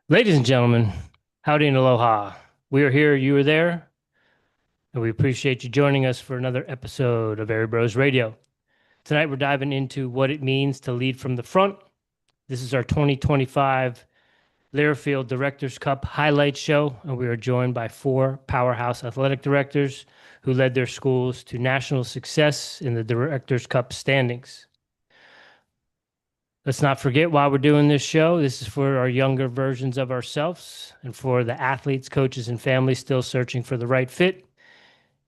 Ladies and gentlemen, howdy and aloha. We are here, you are there, and we appreciate you joining us for another episode of Airey Bros Radio. Tonight, we're diving into what it means to lead from the front. This is our 2025 Learfield Directors Cup highlight show, and we are joined by four powerhouse athletic directors who led their schools to national success in the Directors Cup standings. Let's not forget why we're doing this show. This is for our younger versions of ourselves and for the athletes, coaches, and families still searching for the right fit.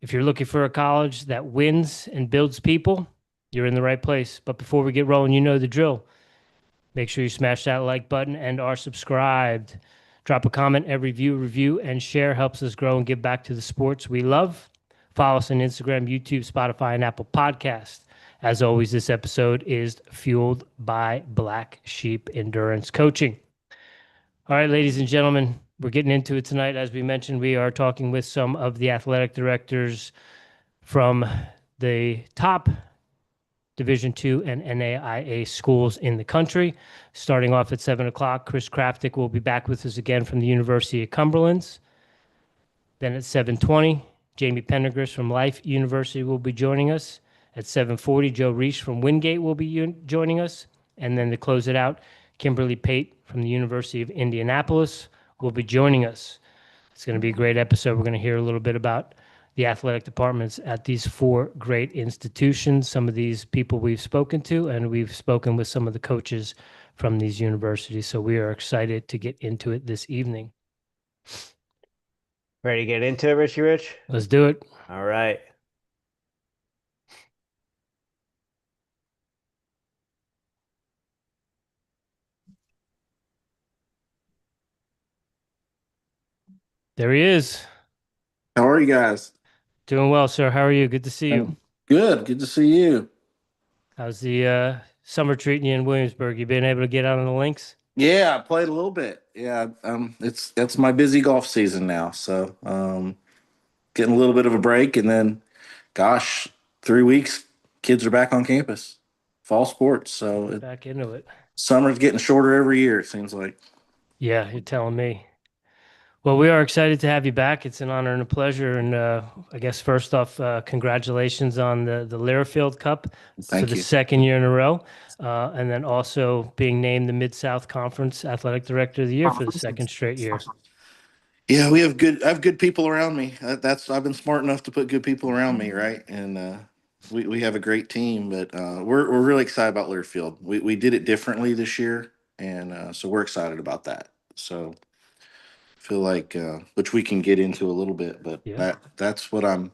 If you're looking for a college that wins and builds people, you're in the right place. But before we get rolling, you know the drill. Make sure you smash that like button and are subscribed. Drop a comment, every review, and share helps us grow and give back to the sports we love. Follow us on Instagram, YouTube, Spotify, and Apple Podcasts. As always, this episode is fueled by Black Sheep Endurance Coaching. All right, ladies and gentlemen, we're getting into it tonight. As we mentioned, we are talking with some of the athletic directors from the top Division II and NAIA schools in the country. Starting off at 7 o'clock, Chris Kraftick will be back with us again from the University of Cumberlands. Then at 7:20, Jayme Pendergast from Life University will be joining us. At 7:40, Joe Reich from Wingate will be joining us. And then to close it out, Kimberly Pate from the University of Indianapolis will be joining us. It's going to be a great episode. We're going to hear a little bit about the athletic departments at these four great institutions, some of these people we've spoken to, and we've spoken with some of the coaches from these universities. So we are excited to get into it this evening. Ready to get into it, Richie Rich? Let's do it. All right. There he is. How are you guys? Doing well, sir. How are you? Good to see you. Good. Good to see you. How's the summer treating you in Williamsburg? You been able to get out on the links? Yeah, I played a little bit. Yeah, it's my busy golf season now, so getting a little bit of a break, and then, gosh, 3 weeks, kids are back on campus, fall sports. So Back into it. summer's getting shorter every year. It seems like. Yeah, you're telling me. Well, we are excited to have you back. It's an honor and a pleasure. And I guess first off, congratulations on the Learfield Cup for Thank the you. second year in a row. And then also being named the Mid-South Conference Athletic Director of the Year for the second straight year. Yeah, we have good. I have good people around me. That's I've been smart enough to put good people around me, right? And we have a great team, but we're really excited about Learfield. We did it differently this year, and so we're excited about that. So feel like which we can get into a little bit, but Yeah. that's what I'm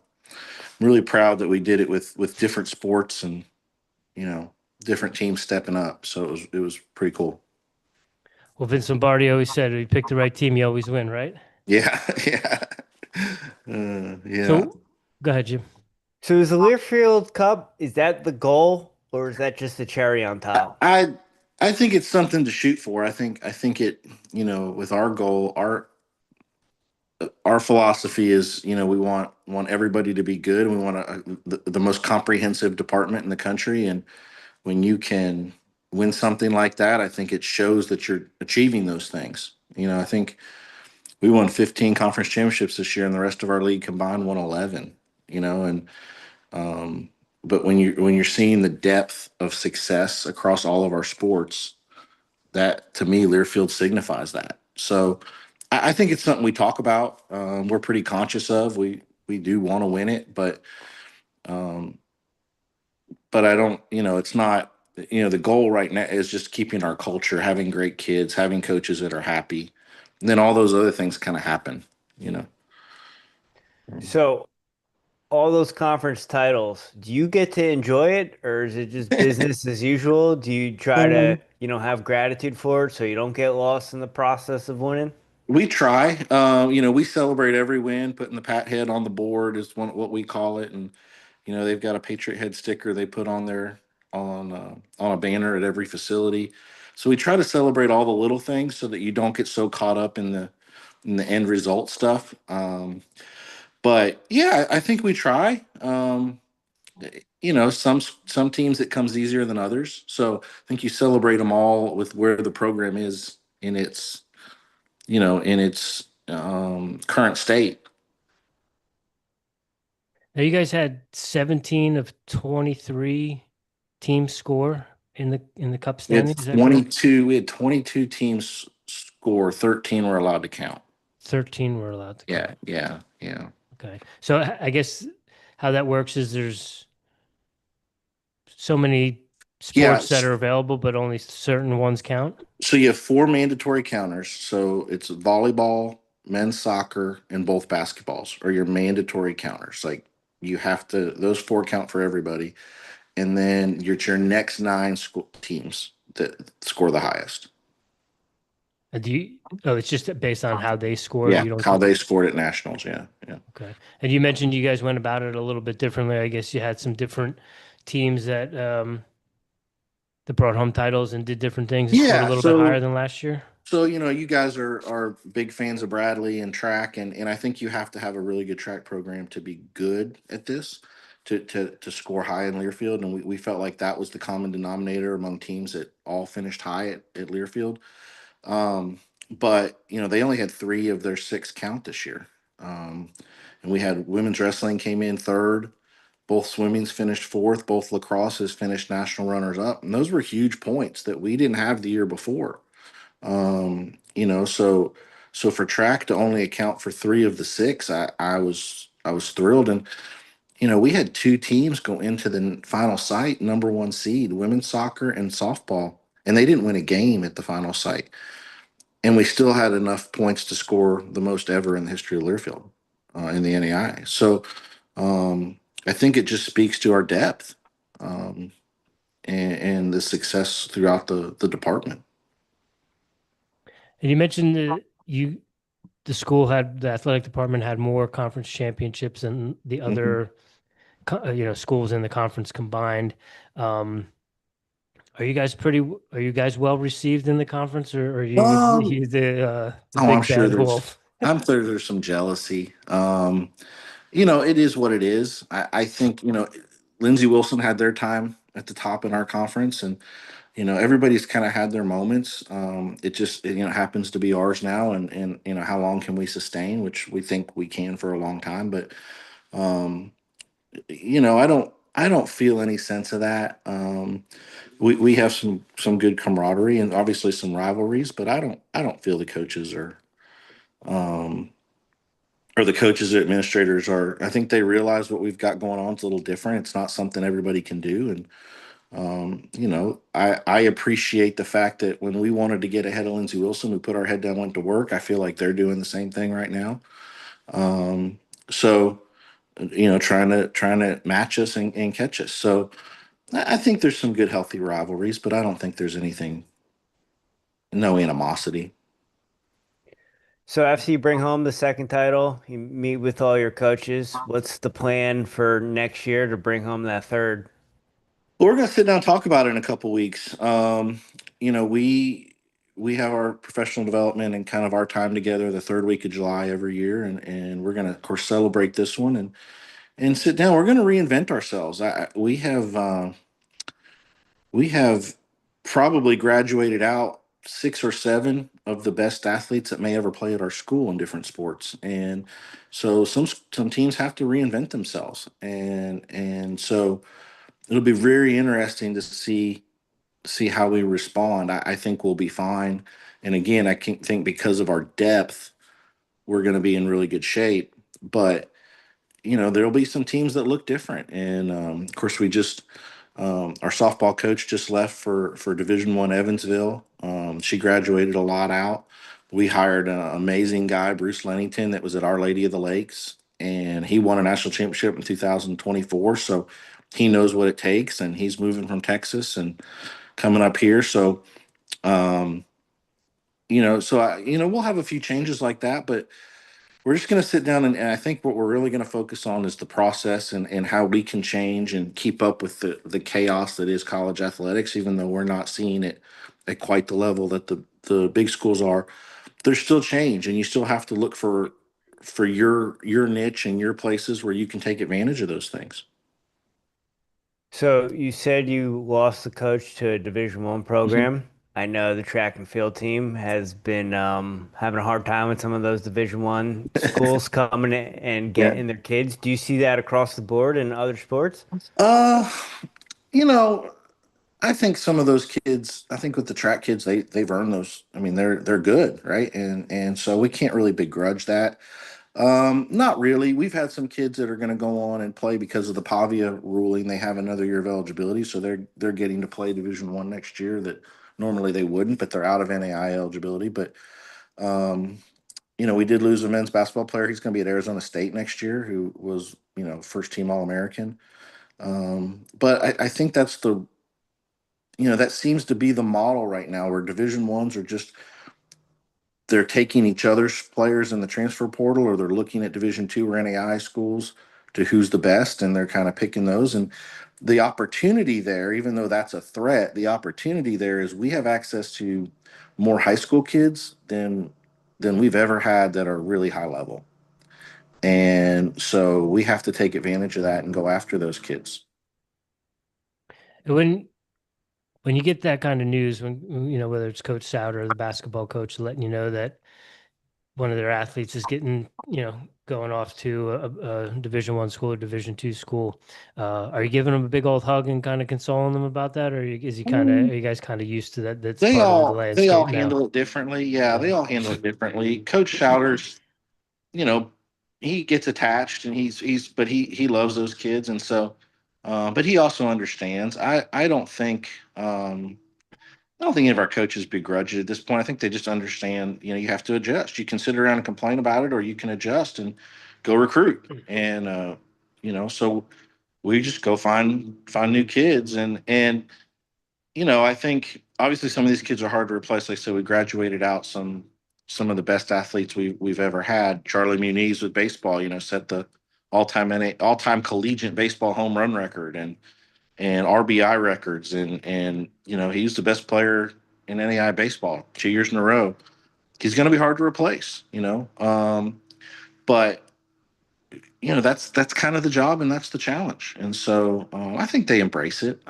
really proud that we did it with different sports and different teams stepping up. So it was pretty cool. Well, Vince Lombardi always said, if you pick the right team, you always win, right? Yeah, yeah, yeah. So go ahead, Jim. So is the Learfield Cup, is that the goal or is that just the cherry on top? I think it's something to shoot for. I think it, with our goal, our philosophy is, we want everybody to be good, and we want the most comprehensive department in the country. And when you can win something like that, I think it shows that you're achieving those things. I think we won 15 conference championships this year, and the rest of our league combined won 11. And but when you're seeing the depth of success across all of our sports, that to me, Learfield signifies that. So I think it's something we talk about. We're pretty conscious of. We do want to win it, um, but I don't. It's not. The goal right now is just keeping our culture, having great kids, having coaches that are happy, and then all those other things kind of happen. So all those conference titles, do you get to enjoy it or is it just business as usual? Do you try to, have gratitude for it so you don't get lost in the process of winning? We try. We celebrate every win. Putting the Pat head on the board is what we call it, and they've got a Patriot head sticker they put on a banner at every facility. So we try to celebrate all the little things so that you don't get so caught up in the end result stuff. But yeah, I think we try. Some teams it comes easier than others. So I think you celebrate them all with where the program is in in its current state. Now you guys had 17 of 23 teams score in the cup We had standing. Is that correct? 22 teams score, 13 were allowed to count. 13 were allowed to count. Yeah. Okay. So I guess how that works is there's so many Yeah. sports that are available, but only certain ones count. So you have four mandatory counters. So it's volleyball, men's soccer, and both basketballs are your mandatory counters. Like you have to, those four count for everybody. And then your next nine teams that score the highest. It's just based on how they scored. Yeah, You don't how keep they scored at nationals. Yeah. Okay. And you mentioned you guys went about it a little bit differently. I guess you had some different teams that brought home titles and did different things and scored a Yeah. little bit higher than last year. So you guys are big fans of Bradley and track, and I think you have to have a really good track program to be good at this, to score high in Learfield, and we felt like that was the common denominator among teams that all finished high at Learfield. But they only had 3 of their 6 count this year, and we had women's wrestling came in third. Both swimming's finished fourth. Both lacrosse has finished national runners up, and those were huge points that we didn't have the year before. So for track to only account for 3 of the 6, I was thrilled. And we had 2 teams go into the final site, number 1 seed, women's soccer and softball, and they didn't win a game at the final site. And we still had enough points to score the most ever in the history of Learfield in the NAIA. So I think it just speaks to our depth and the success throughout the department. And you mentioned the school the athletic department had more conference championships than the other schools in the conference combined. Are you guys well received in the conference, or are you the I'm big sure bad wolf? I'm sure there's some jealousy. It is what it is. I think, Lindsey Wilson had their time at the top in our conference, and, everybody's kind of had their moments. It just, happens to be ours now. And, how long can we sustain, which we think we can for a long time. But, um, I don't feel any sense of that. We have some good camaraderie and obviously some rivalries, but I don't feel the coaches um, or the coaches or administrators are. I think they realize what we've got going on is a little different. It's not something everybody can do. And I appreciate the fact that when we wanted to get ahead of Lindsey Wilson, we put our head down, went to work. I feel like they're doing the same thing right now. So trying to match us and catch us. So I think there's some good healthy rivalries, but I don't think there's no animosity. So after you bring home the second title, you meet with all your coaches. What's the plan for next year to bring home that third? Well, we're gonna sit down and talk about it in a couple weeks. We have our professional development and kind of our time together the third week of July every year, and we're gonna of course celebrate this one and sit down. We're gonna reinvent ourselves. We have probably graduated out 6 or 7 of the best athletes that may ever play at our school in different sports, and so some teams have to reinvent themselves, and so it'll be very interesting to see how we respond. I think we'll be fine, and again, I can think because of our depth, we're going to be in really good shape, but there'll be some teams that look different. And of course, we just our softball coach just left for Division I Evansville. She graduated a lot out. We hired an amazing guy, Bruce Lennington, that was at Our Lady of the Lakes, and he won a national championship in 2024. So he knows what it takes, and he's moving from Texas and coming up here. So we'll have a few changes like that, but we're just going to sit down and I think what we're really going to focus on is the process and how we can change and keep up with the chaos that is college athletics, even though we're not seeing it at quite the level that the big schools are. There's still change, and you still have to look for your niche and your places where you can take advantage of those things. So you said you lost the coach to a Division I Mhm. program. I know the track and field team has been having a hard time with some of those Division I schools coming in and Yeah. getting their kids. Do you see that across the board in other sports? Uh, you know, I think some of those kids, I think with the track kids, they've earned those. I mean, they're good, right? And so we can't really begrudge that. Not really. We've had some kids that are going to go on and play because of the Pavia ruling. They have another year of eligibility, so they're getting to play Division I next year that normally they wouldn't, but they're out of NAIA eligibility. But um, we did lose a men's basketball player. He's going to be at Arizona State next year, who was first team All American. But I think that seems to be the model right now, where Division Ones are just they're taking each other's players in the transfer portal, or they're looking at Division II or NAI schools to who's the best, and they're kind of picking those. And the opportunity there, even though that's a threat, the opportunity there is we have access to more high school kids than we've ever had that are really high level. And so we have to take advantage of that and go after those kids. When you get that kind of news, whether it's Coach Souter or the basketball coach letting you know that one of their athletes is getting, going off to a Division I school or Division II school, are you giving them a big old hug and kind of consoling them about that, or are you guys kind of used to that? That's They part of the all landscape now. handle it differently. Yeah, they all handle it differently. Coach Souders, you know, he gets attached, and but he loves those kids, and so, but he also understands. I don't think any of our coaches begrudge it at this point. I think they just understand. You have to adjust. You can sit around and complain about it, or you can adjust and go recruit. And so we just go find new kids, and I think obviously some of these kids are hard to replace. Like I said, we graduated out some of the best athletes we've ever had. Charlie Muniz with baseball, set the all time collegiate baseball home run record and RBI records, and he's the best player in NAI baseball 2 years in a row. He's going to be hard to replace, but that's kind of the job, and that's the challenge. And so I think they embrace it.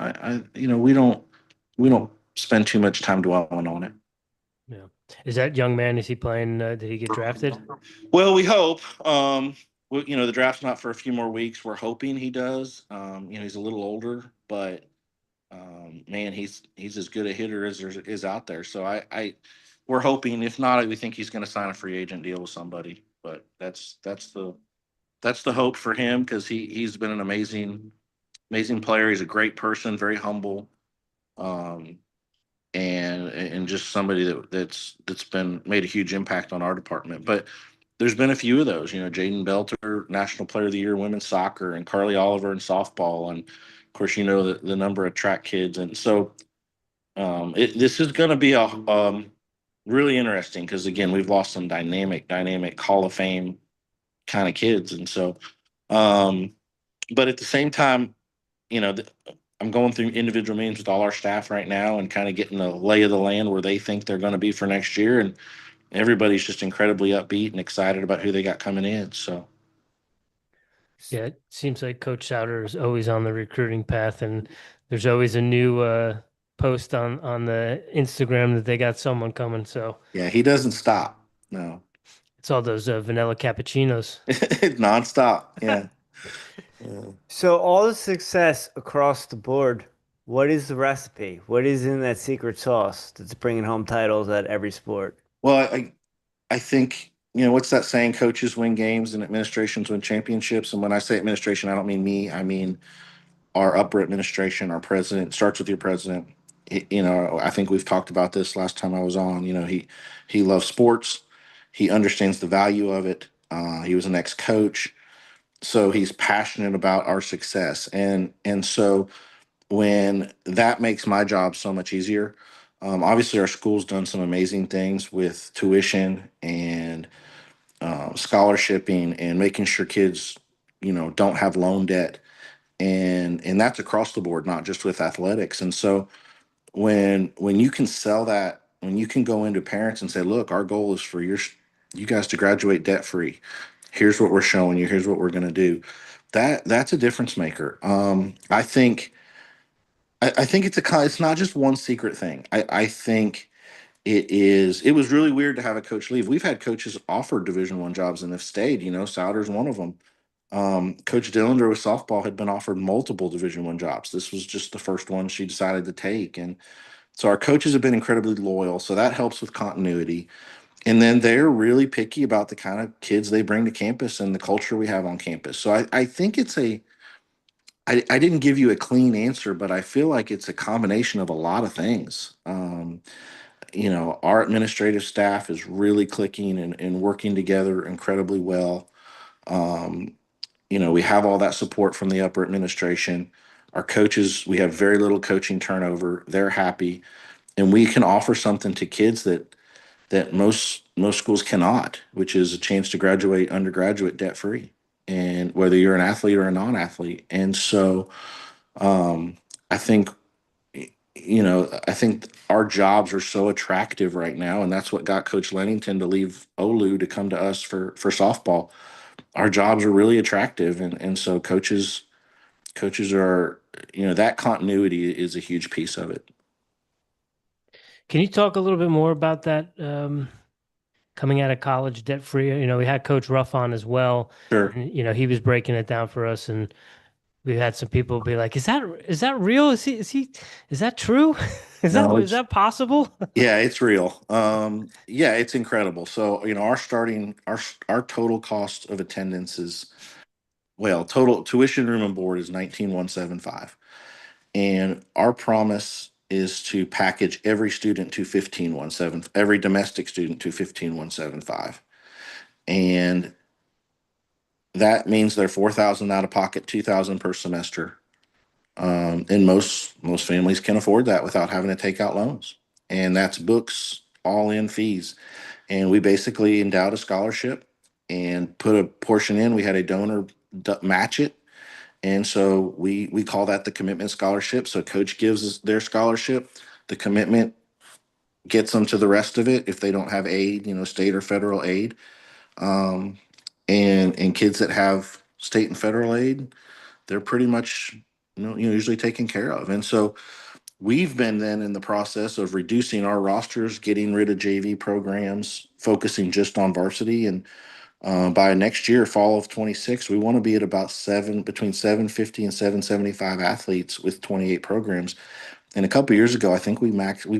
We don't spend too much time dwelling on it. Yeah. Is that young man, is he playing, did he get drafted? Well, we hope. The draft's not for a few more weeks. We're hoping he does. He's a little older, but man, he's as good a hitter as there is out there. So we're hoping. If not, we think he's going to sign a free agent deal with somebody. But that's the hope for him, because he's been an amazing player. He's a great person, very humble. And just somebody that's been made a huge impact on our department. But there's been a few of those, Jaden Belter, National Player of the Year, women's soccer, and Carly Oliver in softball, and of course the number of track kids. And so this is going to be a really interesting, because again, we've lost some dynamic Hall of Fame kind of kids. And so but at the same time, you know, I'm going through individual meetings with all our staff right now, and kind of getting the lay of the land where they think they're going to be for next year. And everybody's just incredibly upbeat and excited about who they got coming in. So, Yeah, it seems like Coach Souter is always on the recruiting path, and there's always a new post on the Instagram that they got someone coming. So yeah, he doesn't stop. No, it's all those vanilla cappuccinos. nonstop. Yeah. So all the success across the board, what is the recipe? What is in that secret sauce that's bringing home titles at every sport? Well, I think, what's that saying? Coaches win games and administrations win championships. And when I say administration, I don't mean me. I mean our upper administration, our president. Starts with your president. I think we've talked about this last time I was on. He loves sports. He understands the value of it. He was an ex-coach, so he's passionate about our success. And so when that makes my job so much easier. Obviously, our school's done some amazing things with tuition and scholarshiping, and making sure kids, don't have loan debt, and that's across the board, not just with athletics. And so when you can sell that, when you can go into parents and say, look, our goal is for you guys to graduate debt free. Here's what we're showing you. Here's what we're going to do. That's a difference maker. I think I think it's not just one secret thing. I think it was really weird to have a coach leave. We've had coaches offered Division I jobs and have stayed. Souter's one of them. Coach Dillender with softball had been offered multiple Division I jobs. This was just the first one she decided to take. And so our coaches have been incredibly loyal. So that helps with continuity. And then they're really picky about the kind of kids they bring to campus and the culture we have on campus. So I think I didn't give you a clean answer, but I feel like it's a combination of a lot of things. Our administrative staff is really clicking and working together incredibly well. Um, we have all that support from the upper administration. Our coaches, we have very little coaching turnover. They're happy, and we can offer something to kids that most schools cannot, which is a chance to graduate undergraduate debt free, and whether you're an athlete or a non-athlete. And so, I think I think our jobs are so attractive right now, and that's what got Coach Lennington to leave Olu to come to us for softball. Our jobs are really attractive, and so coaches are, that continuity is a huge piece of it. Can you talk a little bit more about that? Coming out of college debt free, we had Coach Ruff on as well. Sure. And, he was breaking it down for us, and we had some people be like, "Is that real? Is that true? Is that possible?" Yeah, it's real. Yeah, it's incredible. So, our total cost of attendance is, total tuition, room and board is 19,175. And our promise is to package every student to 15,175, every domestic student to 15,175. And that means they're 4,000 out of pocket, 2,000 per semester. And most families can afford that without having to take out loans. And that's books, all in fees. And we basically endowed a scholarship and put a portion in. We had a donor match it. And so we call that the commitment scholarship. So coach gives us their scholarship, the commitment gets them to the rest of it if they don't have aid, state or federal aid. Um, and kids that have state and federal aid, they're pretty much usually taken care of. And so we've been then in the process of reducing our rosters, getting rid of JV programs, focusing just on varsity. And by next year, fall of 26, we want to be at about between 750 and 775 athletes with 28 programs. And a couple of years ago, I think we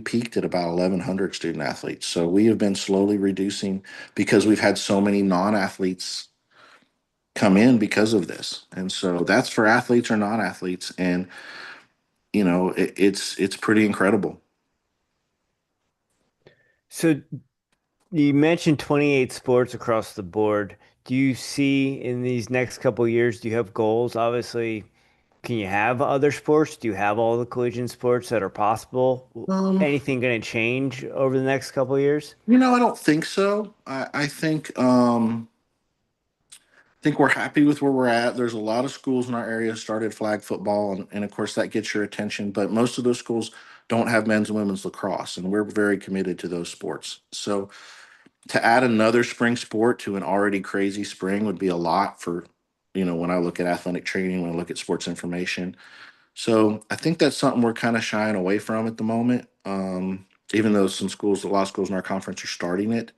peaked at about 1,100 student athletes. So we have been slowly reducing because we've had so many non-athletes come in because of this. And so that's for athletes or non-athletes. And it's pretty incredible. So you mentioned 28 sports across the board. Do you see in these next couple of years, do you have goals? Obviously, can you have other sports? Do you have all the collegiate sports that are possible? Anything going to change over the next couple of years? I don't think so. I think we're happy with where we're at. There's a lot of schools in our area started flag football, and of course that gets your attention. But most of those schools don't have men's and women's lacrosse, and we're very committed to those sports. So to add another spring sport to an already crazy spring would be a lot for, when I look at athletic training, when I look at sports information. So I think that's something we're kind of shying away from at the moment. Even though a lot of schools in our conference are starting it.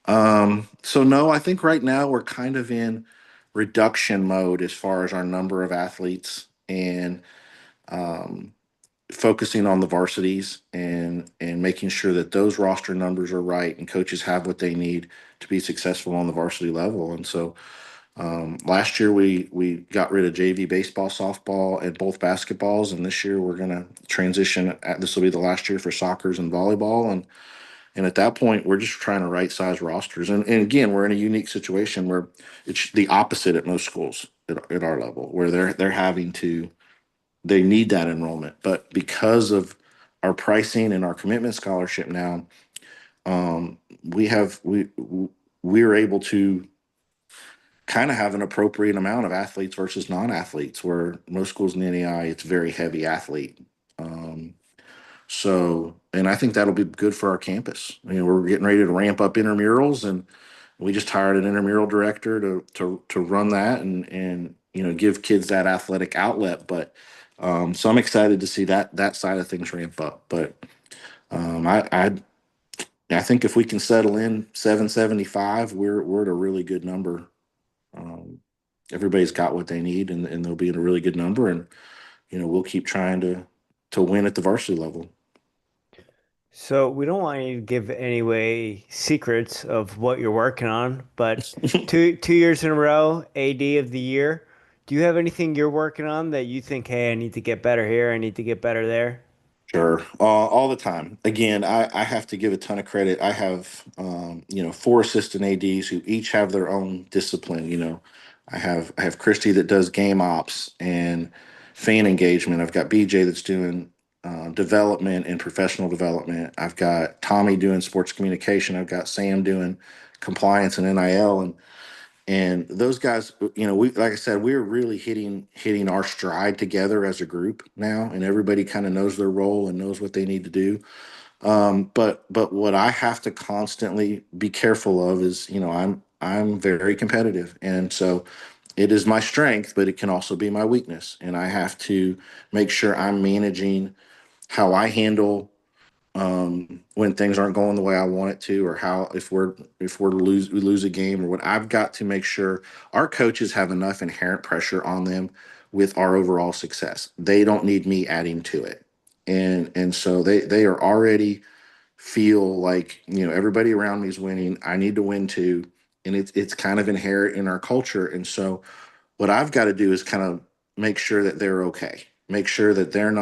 So no, I think right now we're kind of in reduction mode as far as our number of athletes and um, focusing on the varsities and making sure that those roster numbers are right and coaches have what they need to be successful on the varsity level. And so last year we got rid of JV baseball, softball, and both basketballs, and this year we're going to transition. This will be the last year for soccer's and volleyball, and at that point, we're just trying to right size rosters. And again, we're in a unique situation where it's the opposite at most schools at our level, where they need that enrollment. But because of our pricing and our commitment scholarship now, um, we're able to kind of have an appropriate amount of athletes versus non-athletes, where most schools in the NAIA, it's very heavy athlete. Um, and I think that'll be good for our campus. We're getting ready to ramp up intramurals, and we just hired an intramural director to run that and give kids that athletic outlet. But So I'm excited to see that side of things ramp up. But I think if we can settle in 775, we're at a really good number. Um, Everybody's got what they need, and they'll be in a really good number. And we'll keep trying to win at the varsity level. So we don't want you to give any secrets of what you're working on, but two years in a row, AD of the year. Do you have anything you're working on that you think, hey, I need to get better here, I need to get better there? Sure, all the time. Again, I have to give a ton of credit. I have, four assistant ADs who each have their own discipline. I have Christy that does game ops and fan engagement. I've got BJ that's doing development and professional development. I've got Tommy doing sports communication. I've got Sam doing compliance and NIL, and those guys, we, like I said, we're really hitting our stride together as a group now, and everybody kind of knows their role and knows what they need to do. But what I have to constantly be careful of is, I'm very competitive, and so it is my strength, but it can also be my weakness, and I have to make sure I'm managing how I handle when things aren't going the way I want it to, or how if we lose a game or what. I've got to make sure our coaches have enough inherent pressure on them with our overall success. They don't need me adding to it, and so they are already feel like everybody around me is winning. I need to win too, and it's kind of inherent in our culture. And so what I've got to do is kind of make sure that they're okay, make sure that they're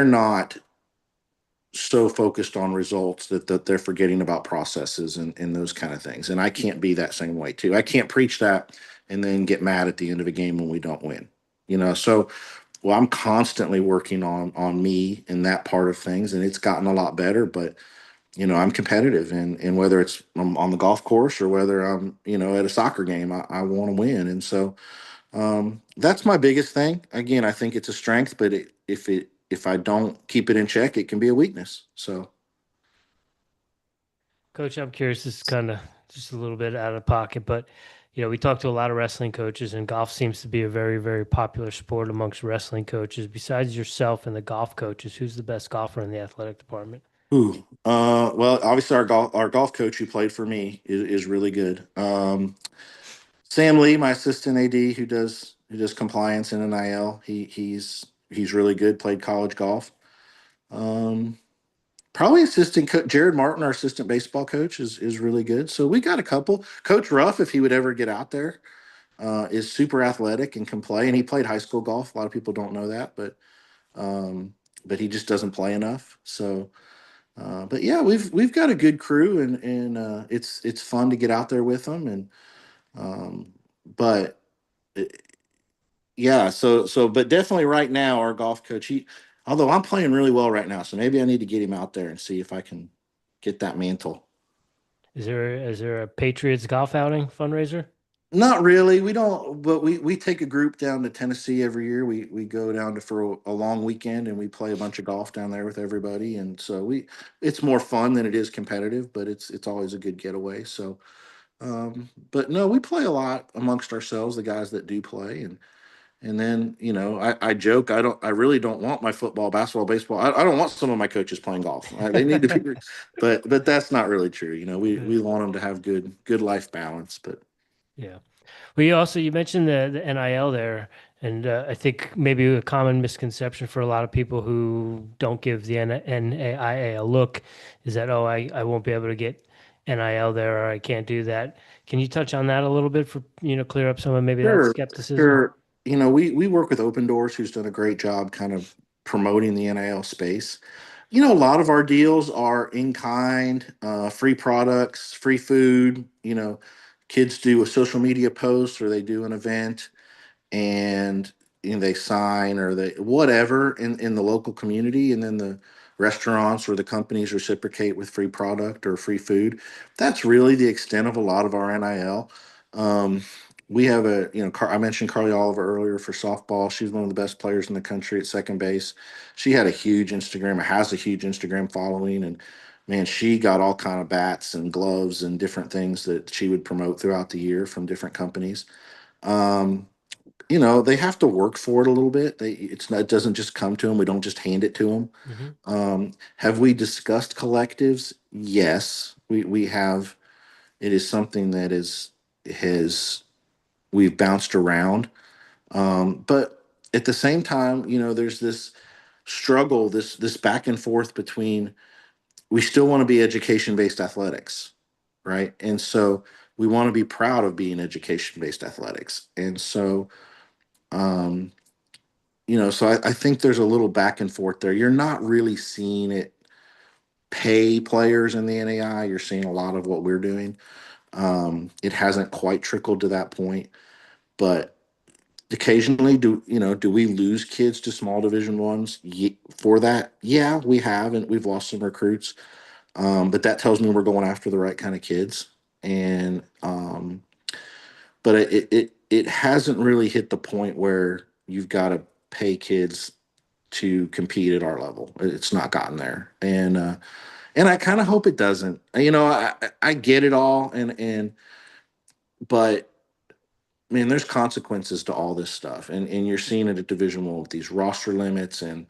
not so focused on results that they're forgetting about processes and those kind of things. And I can't be that same way too. I can't preach that and then get mad at the end of a game when we don't win. So well, I'm constantly working on me in that part of things, and it's gotten a lot better. But I'm competitive, and whether it's on the golf course or whether I'm at a soccer game, I want to win. And so that's my biggest thing. Again, I think it's a strength, but if I don't keep it in check, it can be a weakness. So, Coach, I'm curious. This is kind of just a little bit out of pocket, but we talk to a lot of wrestling coaches, and golf seems to be a very, very popular sport amongst wrestling coaches. Besides yourself and the golf coaches, who's the best golfer in the athletic department? well, obviously our golf coach who played for me is really good. Sam Lee, my assistant AD, who does compliance in NIL, he's really good. Played college golf. Um, Probably assistant coach Jared Martin, our assistant baseball coach, is really good. So we got a couple. Coach Ruff, if he would ever get out there, is super athletic and can play. And he played high school golf. A lot of people don't know that, but he just doesn't play enough. So, but yeah, we've got a good crew, and it's fun to get out there with them. And but yeah, but definitely right now our golf coach, although I'm playing really well right now, so maybe I need to get him out there and see if I can get that mantle. Is there a Patriots golf outing fundraiser? Not really. We don't, but we take a group down to Tennessee every year. We go down to for a long weekend, and we play a bunch of golf down there with everybody. And so it's more fun than it is competitive, but it's always a good getaway. So, but no, we play a lot amongst ourselves, the guys that do play. And then, I joke, I really don't want my football, basketball, baseball. I don't want some of my coaches playing golf. They need to be, but that's not really true. We want them to have good life balance. But Yeah. Well, you mentioned the NIL there, and I think maybe a common misconception for a lot of people who don't give the NAIA a look is that, oh, I won't be able to get NIL there, or I can't do that. Can you touch on that a little bit for clear up some of maybe that sure, skepticism? sure. We work with Open Doors, who's done a great job kind of promoting the NIL space. A lot of our deals are in kind, free products, free food. Kids do a social media post or they do an event, and they sign or they whatever in the local community, and then the restaurants or the companies reciprocate with free product or free food. That's really the extent of a lot of our NIL. We have I mentioned Carly Oliver earlier for softball. She's one of the best players in the country at second base. She had a huge Instagram, has a huge Instagram following, and man, she got all kind of bats and gloves and different things that she would promote throughout the year from different companies. Um, they have to work for it a little bit. It doesn't just come to them. We don't just hand it to them. Have we discussed collectives? Yes, we have. It is something that has we've bounced around. But at the same time, there's this struggle, this back and forth between, we still want to be education-based athletics, right? And so we want to be proud of being education-based athletics. And so, I think there's a little back and forth there. You're not really seeing it pay players in the NAI. You're seeing a lot of what we're doing. It hasn't quite trickled to that point, but occasionally, do we lose kids to small division ones for that? Yeah, we have, and we've lost some recruits. But that tells me we're going after the right kind of kids. And but it hasn't really hit the point where you've got to pay kids to compete at our level. It's not gotten there, and I kind of hope it doesn't. I get it all, but man, there's consequences to all this stuff, and you're seeing it at Division One with these roster limits, and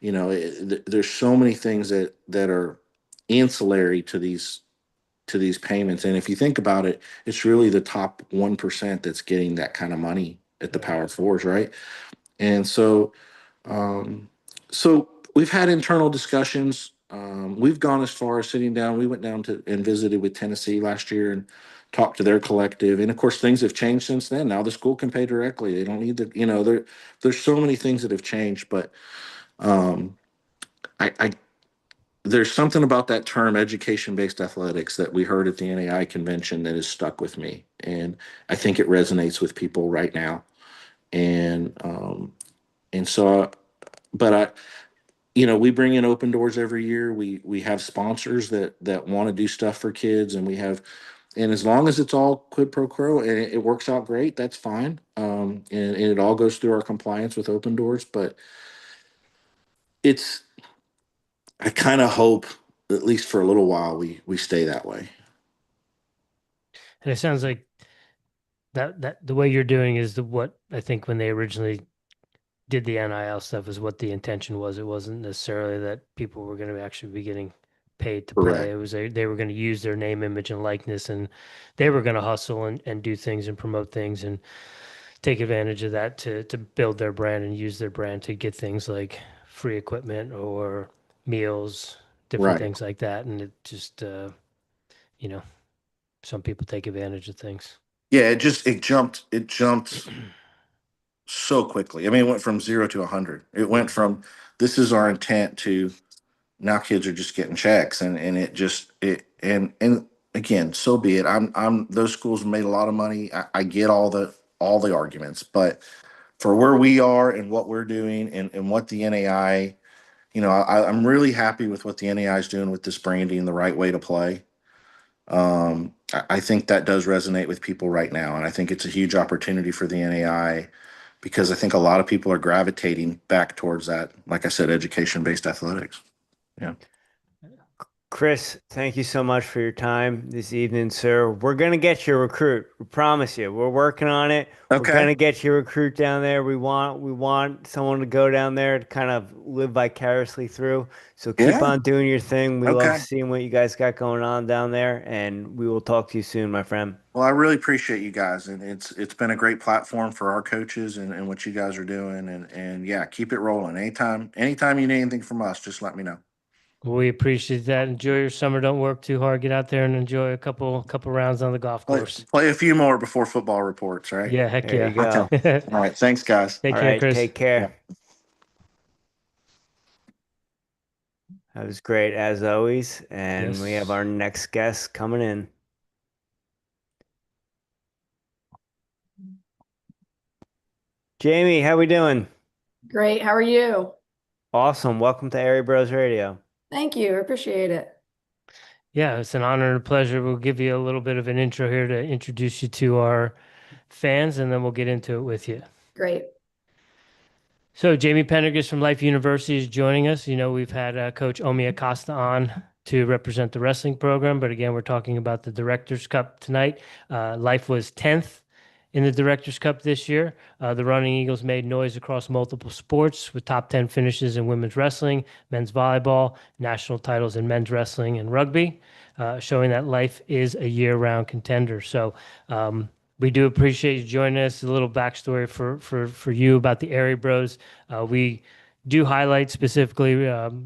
there's so many things that are ancillary to these payments. And if you think about it, it's really the top 1% that's getting that kind of money at the Power Fours, right? And um, so we've had internal discussions. We've gone as far as sitting down. We went down to and visited with Tennessee last year and talked to their collective. And of course, things have changed since then. Now the school can pay directly. They don't need the, there's so many things that have changed. But I there's something about that term education-based athletics that we heard at the NAI convention that has stuck with me. And I think it resonates with people right now. And so, but we bring in open doors every year. We have sponsors that want to do stuff for kids, and as long as it's all quid pro quo and it works out great, that's fine. And it all goes through our compliance with open doors. But I kind of hope, at least for a little while, we stay that way. And it sounds like that the way you're doing is what I think when they originally did the NIL stuff is what the intention was. It wasn't necessarily that people were going to actually be getting paid to play. Correct. It was they were going to use their name, image, and likeness, and they were going to hustle and do things and promote things and take advantage of that to build their brand and use their brand to get things like free equipment or meals, different Right. things like that. And it just, some people take advantage of things. Yeah, it jumped so quickly. I mean, it went from 0 to 100. It went from, this is our intent, to now kids are just getting checks, and again, so be it. Those schools made a lot of money. I get all the arguments, but for where we are and what we're doing and what the NAI, I'm really happy with what the NAI is doing with this branding, the right way to play. I think that does resonate with people right now, and I think it's a huge opportunity for the NAI, because I think a lot of people are gravitating back towards that, like I said, education-based athletics. Yeah. Chris, thank you so much for your time this evening, sir. We're going to get you a recruit. We promise you. We're working on it. Okay. We're going to get you a recruit down there. We want someone to go down there to kind of live vicariously through. So keep on doing your thing. We love seeing what you guys got going on down there, and we will talk to you soon, my friend. Well, I really appreciate you guys, and it's been a great platform for our coaches and what you guys are doing, and yeah, keep it rolling. Anytime you need anything from us, just let me know. We appreciate that. Enjoy your summer. Don't work too hard. Get out there and enjoy a couple rounds on the golf course. Play a few more before football reports, right? Yeah, heck There yeah. you go. All right, thanks, guys. Take care, Chris. Take care. Yeah. That was great, as always. And Yes. We have our next guest coming in. Jayme, how we doing? Great. How are you? Awesome. Welcome to Airey Bros Radio. Thank you. I appreciate it. Yeah, it's an honor and a pleasure. We'll give you a little bit of an intro here to introduce you to our fans, and then we'll get into it with you. Great. So Jayme Pendergast from Life University is joining us. We've had Coach Omi Acosta on to represent the wrestling program, but again, we're talking about the Directors Cup tonight. Life was 10th In the Directors Cup this year, the Running Eagles made noise across multiple sports with top 10 finishes in women's wrestling, men's volleyball, national titles in men's wrestling and rugby, showing that life is a year-round contender. So we do appreciate you joining us. A little backstory for you about the Airey Bros. We do highlight specifically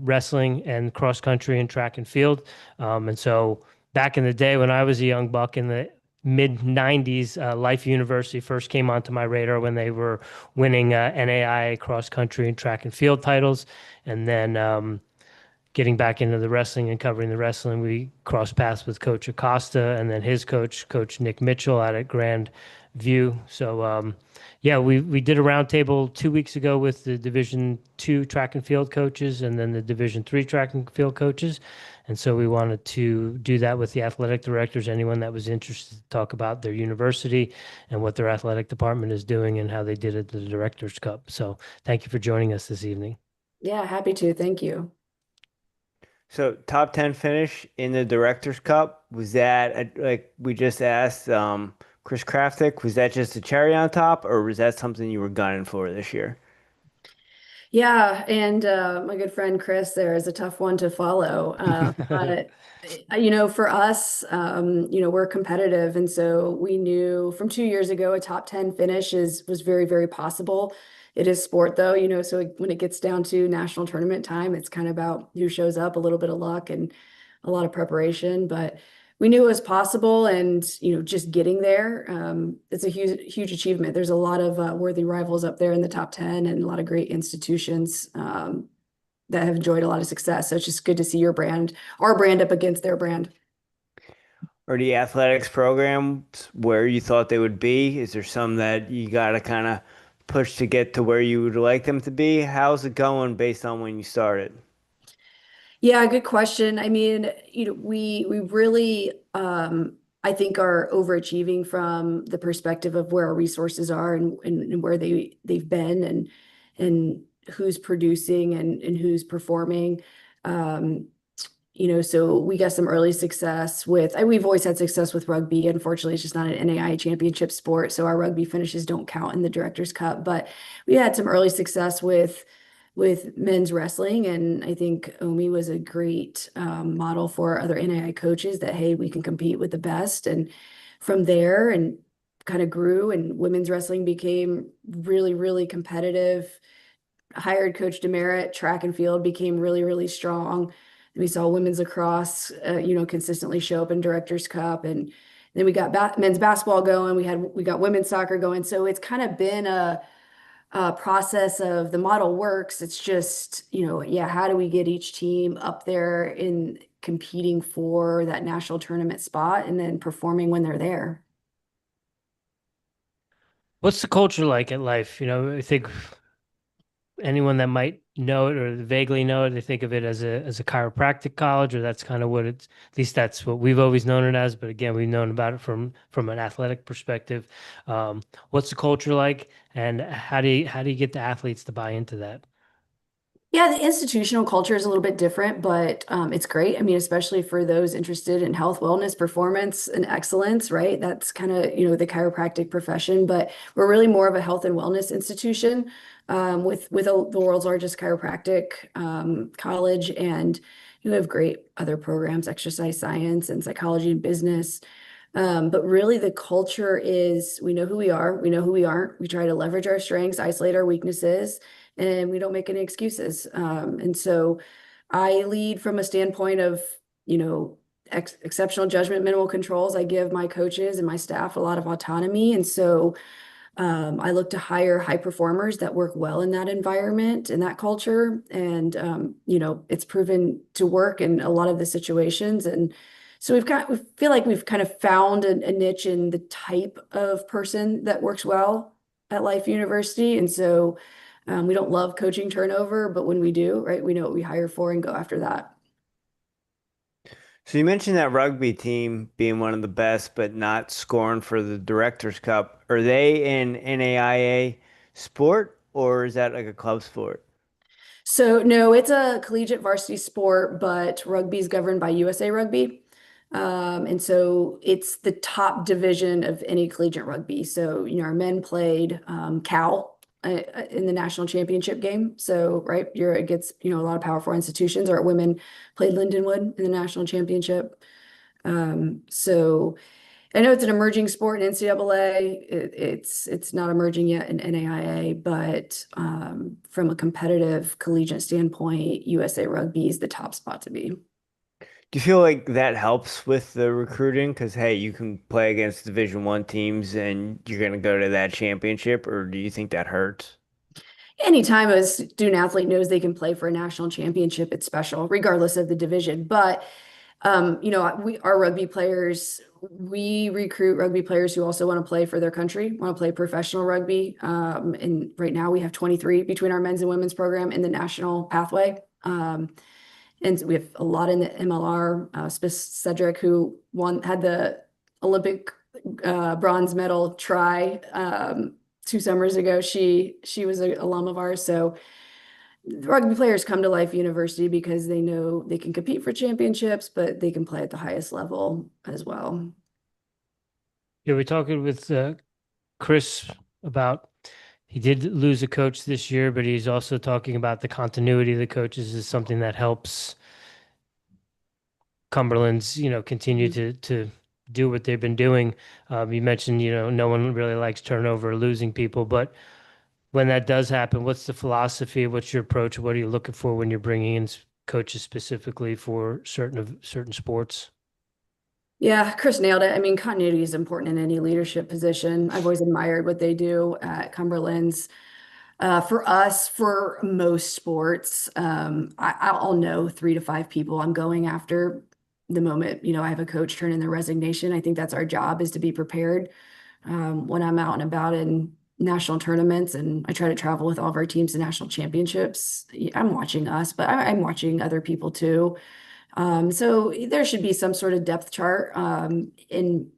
wrestling and cross country and track and field. And so back in the day when I was a young buck in the mid 90s, Life University first came onto my radar when they were winning NAIA cross country and track and field titles. And then getting back into the wrestling and covering the wrestling, we crossed paths with Coach Acosta and then his coach, Coach Nick Mitchell, out at Grand View. So, yeah, we did a roundtable 2 weeks ago with the Division II track and field coaches and then the Division III track and field coaches. And so we wanted to do that with the athletic directors, anyone that was interested to talk about their university and what their athletic department is doing and how they did at the Directors Cup. So thank you for joining us this evening. Yeah, happy to. Thank you. So top 10 finish in the Directors Cup, was that, like we just asked Chris Kraftick, was that just a cherry on top, or was that something you were gunning for this year? Yeah, and my good friend Chris there is a tough one to follow. But for us, we're competitive, and so we knew from 2 years ago a top 10 finish was very, very possible. It is sport though, so when it gets down to national tournament time, it's kind of about who shows up, a little bit of luck and a lot of preparation, but we knew it was possible, and just getting there, it's a huge achievement. There's a lot of worthy rivals up there in the top 10 and a lot of great institutions that have enjoyed a lot of success. So it's just good to see our brand up against their brand. Or the athletics programs where you thought they would be? Is there some that you got to kind of push to get to where you would like them to be? How's it going based on when you started? Yeah, good question. I mean, we really, I think, are overachieving from the perspective of where our resources are and where they've been and who's producing and who's performing. So we got some early success we've always had success with rugby. Unfortunately, it's just not an NAIA championship sport, so our rugby finishes don't count in the Directors Cup. But we had some early success with men's wrestling, and I think Omi was a great model for other NAIA coaches that, hey, we can compete with the best. And from there, and kind of grew, and women's wrestling became really, really competitive. Hired Coach Demerit, track and field became really, really strong. We saw women's lacrosse, consistently show up in Directors Cup, and then we got men's basketball going. We got women's soccer going. So it's kind of been a process of the model works. It's just, how do we get each team up there in competing for that national tournament spot and then performing when they're there? What's the culture like at Life? I think anyone that might know it or vaguely know it, they think of it as a chiropractic college, or that's kind of what at least that's what we've always known it as. But again, we've known about it from an athletic perspective. What's the culture like, and how do you get the athletes to buy into that? Yeah, the institutional culture is a little bit different, but it's great. I mean, especially for those interested in health, wellness, performance, and excellence, right? That's kind of, the chiropractic profession, but we're really more of a health and wellness institution with the world's largest chiropractic college, and you have great other programs, exercise science and psychology and business. But really the culture is, we know who we are, we know who we aren't. We try to leverage our strengths, isolate our weaknesses, and we don't make any excuses. And so I lead from a standpoint of, exceptional judgment, minimal controls. I give my coaches and my staff a lot of autonomy. And so I look to hire high performers that work well in that environment, in that culture. And, it's proven to work in a lot of the situations. And so we feel like we've kind of found a niche in the type of person that works well at Life University. And so we don't love coaching turnover, but when we do, right, we know what we hire for and go after that. So you mentioned that rugby team being one of the best, but not scoring for the Directors Cup. Are they in NAIA sport, or is that like a club sport? So no, it's a collegiate varsity sport, but rugby is governed by USA Rugby. And so it's the top division of any collegiate rugby. So, our men played Cal in the national championship game. So, right, you're against, a lot of powerful institutions. Our women played Lindenwood in the national championship. So I know it's an emerging sport in NCAA. It's not emerging yet in NAIA, but from a competitive collegiate standpoint, USA Rugby is the top spot to be. Do you feel like that helps with the recruiting? Because hey, you can play against Division I teams and you're gonna go to that championship, or do you think that hurts? Anytime a student athlete knows they can play for a national championship, it's special, regardless of the division. But our rugby players, we recruit rugby players who also want to play for their country, want to play professional rugby. And right now we have 23 between our men's and women's program in the national pathway. And we have a lot in the MLR. Cedric, who had the Olympic bronze medal try 2 summers ago. She was an alum of ours. So rugby players come to Life University because they know they can compete for championships, but they can play at the highest level as well. Yeah, we're talking with Chris about he did lose a coach this year, but he's also talking about the continuity of the coaches is something that helps Cumberlands, continue to do what they've been doing. You mentioned, no one really likes turnover or losing people, but when that does happen, what's the philosophy? What's your approach? What are you looking for when you're bringing in coaches specifically for certain sports? Yeah, Chris nailed it. I mean, continuity is important in any leadership position. I've always admired what they do at Cumberlands. For us, for most sports, I'll know 3 to 5 people I'm going after the moment, I have a coach turn in their resignation. I think that's our job, is to be prepared. When I'm out and about in national tournaments, and I try to travel with all of our teams to national championships, I'm watching us, but I'm watching other people too. So there should be some sort of depth chart in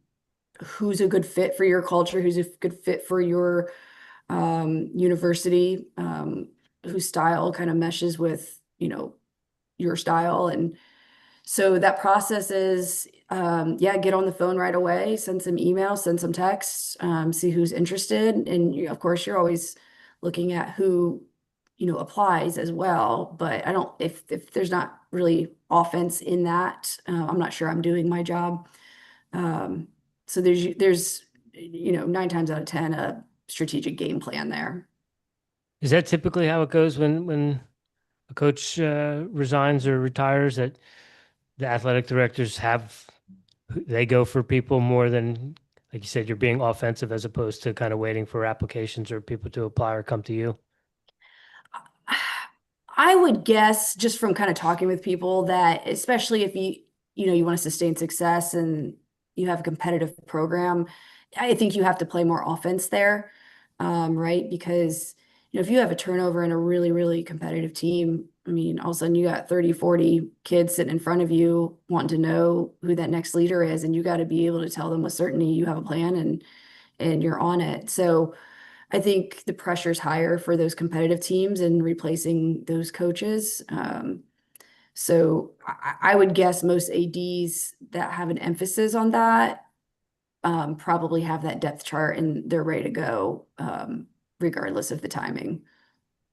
who's a good fit for your culture, who's a good fit for your university, whose style kind of meshes with, your style. And so that process is, get on the phone right away, send some emails, send some texts, see who's interested. And of course, you're always looking at who, applies as well. But if there's not really offense in that, I'm not sure I'm doing my job. So there's 9 times out of 10, a strategic game plan there. Is that typically how it goes when a coach resigns or retires, that the athletic directors they go for people more than, like you said, you're being offensive as opposed to kind of waiting for applications or people to apply or come to you? I would guess, just from kind of talking with people, that especially if you want to sustain success and you have a competitive program, I think you have to play more offense there, right? Because if you have a turnover in a really, really competitive team, I mean, all of a sudden you got 30, 40 kids sitting in front of you wanting to know who that next leader is, and you got to be able to tell them with certainty you have a plan and you're on it. So I think the pressure's higher for those competitive teams and replacing those coaches. So I would guess most ADs that have an emphasis on that probably have that depth chart and they're ready to go, regardless of the timing.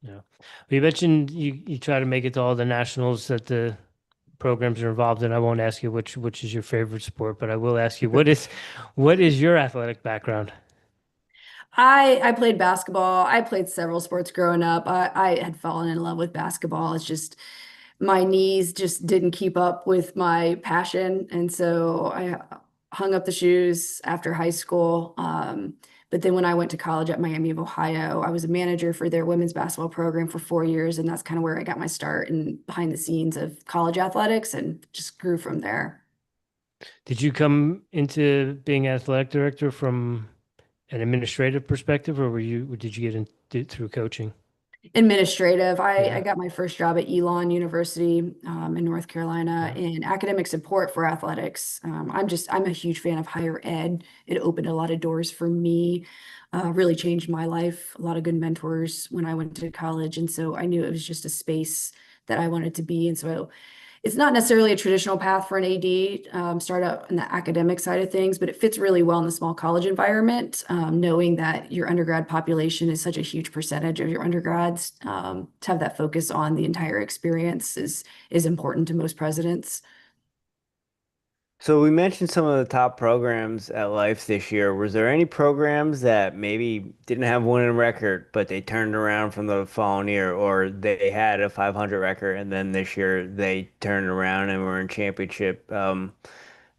Yeah. Well, you mentioned you try to make it to all the nationals that the programs are involved in. I won't ask you which is your favorite sport, but I will ask you, what is your athletic background? I played basketball. I played several sports growing up. I had fallen in love with basketball. It's just my knees just didn't keep up with my passion. And so I hung up the shoes after high school. But then when I went to college at Miami of Ohio, I was a manager for their women's basketball program for 4 years. And that's kind of where I got my start in behind the scenes of college athletics, and just grew from there. Did you come into being athletic director from an administrative perspective, or did you get into through coaching? Administrative. Yeah. I got my first job at Elon University in North Carolina in academic support for athletics. I'm a huge fan of higher ed. It opened a lot of doors for me, really changed my life. A lot of good mentors when I went to college, and so I knew it was just a space that I wanted to be. And so it's not necessarily a traditional path for an AD, start out in the academic side of things, but it fits really well in the small college environment, knowing that your undergrad population is such a huge percentage of your undergrads. To have that focus on the entire experience is important to most presidents. So we mentioned some of the top programs at Life this year. Was there any programs that maybe didn't have a winning record, but they turned around from the following year, or they had a 500 record and then this year they turned around and were in championship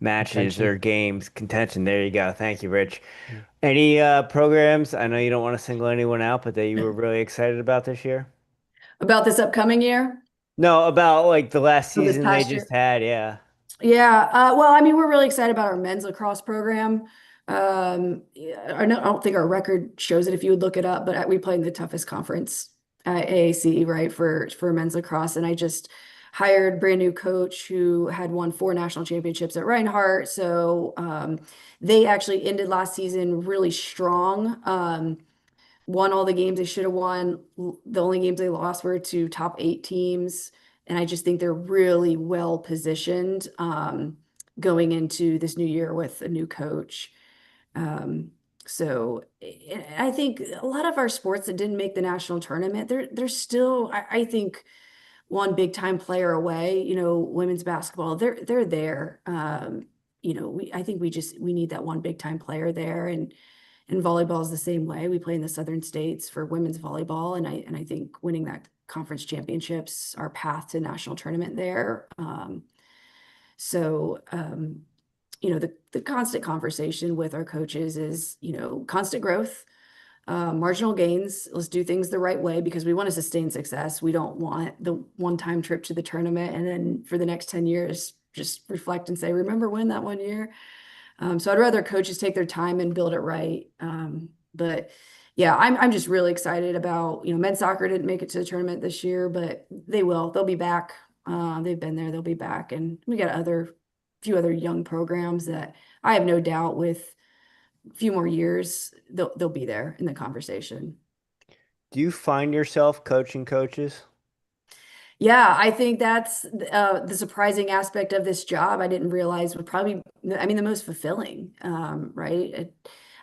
matches Contention. or games contention? There you go. Thank you, Rich. Yeah. Any programs? I know you don't want to single anyone out, but that you were really excited about this year? About this upcoming year, No, about like the last or this season they past just year. had. Yeah. Yeah, well, I mean, we're really excited about our men's lacrosse program. Yeah, I don't think our record shows it if you would look it up, but we play in the toughest conference at AAC, right, for men's lacrosse. And I just hired brand new coach who had won 4 national championships at Reinhardt. So they actually ended last season really strong. Won all the games they should have won. The only games they lost were to top 8 teams. And I just think they're really well positioned going into this new year with a new coach. Um, so I think a lot of our sports that didn't make the national tournament, they're still, I think, one big time player away. Women's basketball, they're there. I think we need that one big time player there, and volleyball is the same way. We play in the Southern States for women's volleyball, and I think winning that conference championships, our path to national tournament there. So the constant conversation with our coaches is, constant growth, marginal gains. Let's do things the right way because we want to sustain success. We don't want the one-time trip to the tournament and then for the next 10 years just reflect and say, remember when that one year? So I'd rather coaches take their time and build it right. But yeah, I'm just really excited about, men's soccer didn't make it to the tournament this year, but they will. They'll be back. They've been there. They'll be back. And we got few other young programs that I have no doubt with a few more years, they'll be there in the conversation. Do you find yourself coaching coaches? Yeah, I think that's the surprising aspect of this job. I didn't realize would probably, I mean, the most fulfilling, right?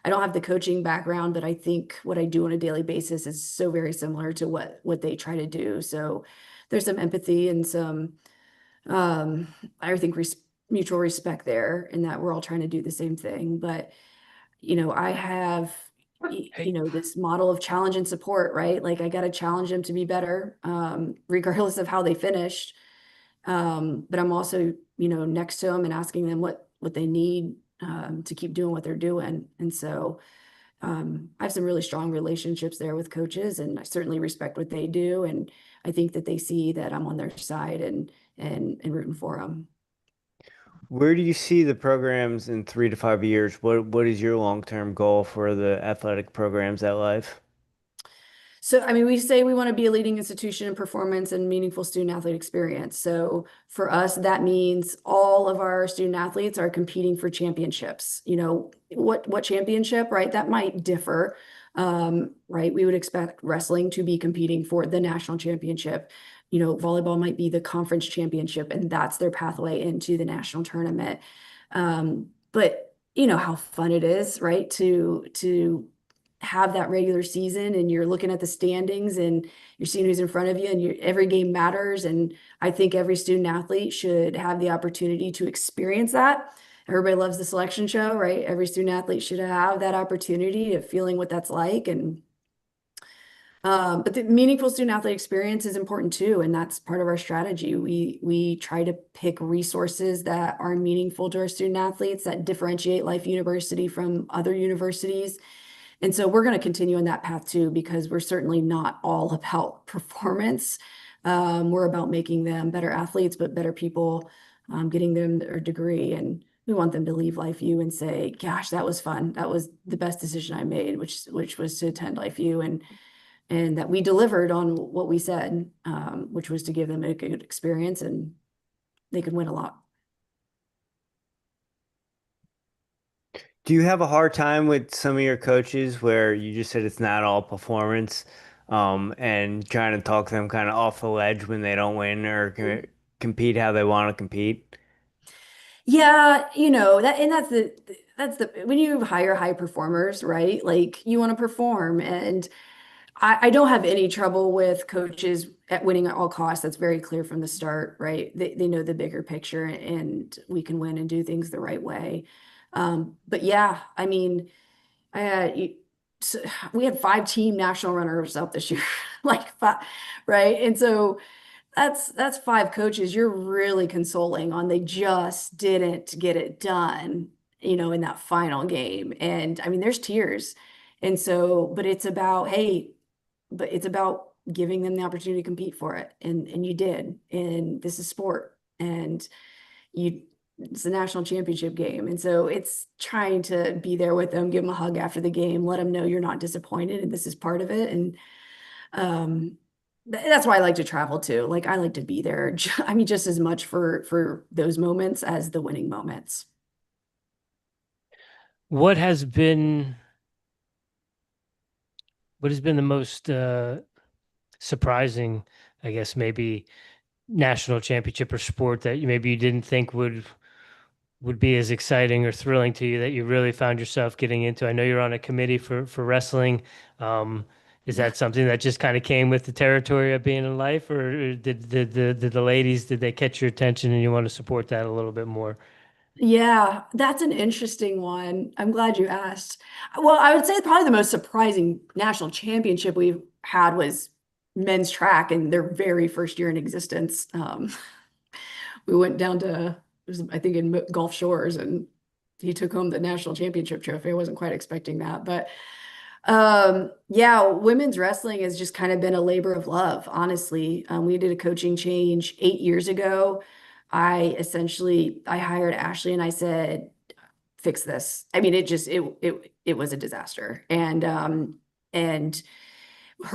I don't have the coaching background, but I think what I do on a daily basis is so very similar to what they try to do. So there's some empathy and some, I think, mutual respect there, in that we're all trying to do the same thing. But I have this model of challenge and support, right? Like I got to challenge them to be better, regardless of how they finished. But I'm also, next to them and asking them what they need to keep doing what they're doing. And so I have some really strong relationships there with coaches, and I certainly respect what they do. And I think that they see that I'm on their side and rooting for them. Where do you see the programs in 3 to 5 years? What is your long-term goal for the athletic programs at Life? So, I mean, we say we want to be a leading institution in performance and meaningful student athlete experience. So for us, that means all of our student athletes are competing for championships. What championship, right? That might differ, right? We would expect wrestling to be competing for the national championship. Volleyball might be the conference championship, and that's their pathway into the national tournament. But how fun it is, right? To have that regular season and you're looking at the standings and you're seeing who's in front of you, and every game matters. And I think every student athlete should have the opportunity to experience that. Everybody loves the selection show, right? Every student athlete should have that opportunity of feeling what that's like. And but the meaningful student athlete experience is important too, and that's part of our strategy. We try to pick resources that are meaningful to our student athletes, that differentiate Life University from other universities. And so we're going to continue on that path too, because we're certainly not all about performance. We're about making them better athletes, but better people, getting them their degree. And we want them to leave Life U and say, gosh, that was fun. That was the best decision I made, which was to attend Life U, and that we delivered on what we said, which was to give them a good experience and they could win a lot. Do you have a hard time with some of your coaches where you just said it's not all performance, and trying to talk them kind of off the ledge when they don't win, or compete how they want to compete? Yeah, you know, that's the when you hire high performers, right? Like you want to perform. And I don't have any trouble with coaches at winning at all costs. That's very clear from the start, right? They know the bigger picture and we can win and do things the right way. But yeah, I mean, so we had 5 team national runners up this year, like five, right? And so that's 5 coaches you're really consoling on. They just didn't get it done, in that final game. And I mean, there's tears. And so, but it's about giving them the opportunity to compete for it. And you did. And this is sport. And it's a national championship game. And so it's trying to be there with them, give them a hug after the game, let them know you're not disappointed and this is part of it. And that's why I like to travel too. Like I like to be there. I mean, just as much for those moments as the winning moments. What has been the most surprising, I guess, maybe national championship or sport that maybe you didn't think would be as exciting or thrilling to you that you really found yourself getting into? I know you're on a committee for wrestling. Is that something that just kind of came with the territory of being in life, or did the ladies, did they catch your attention and you want to support that a little bit more? Yeah, that's an interesting one. I'm glad you asked. Well, I would say probably the most surprising national championship we've had was men's track in their very first year in existence. We went down to, it was, I think, in Gulf Shores, and he took home the national championship trophy. I wasn't quite expecting that, but yeah, women's wrestling has just kind of been a labor of love, honestly. We did a coaching change 8 years ago. I hired Ashley and I said, fix this. I mean, it was a disaster. And her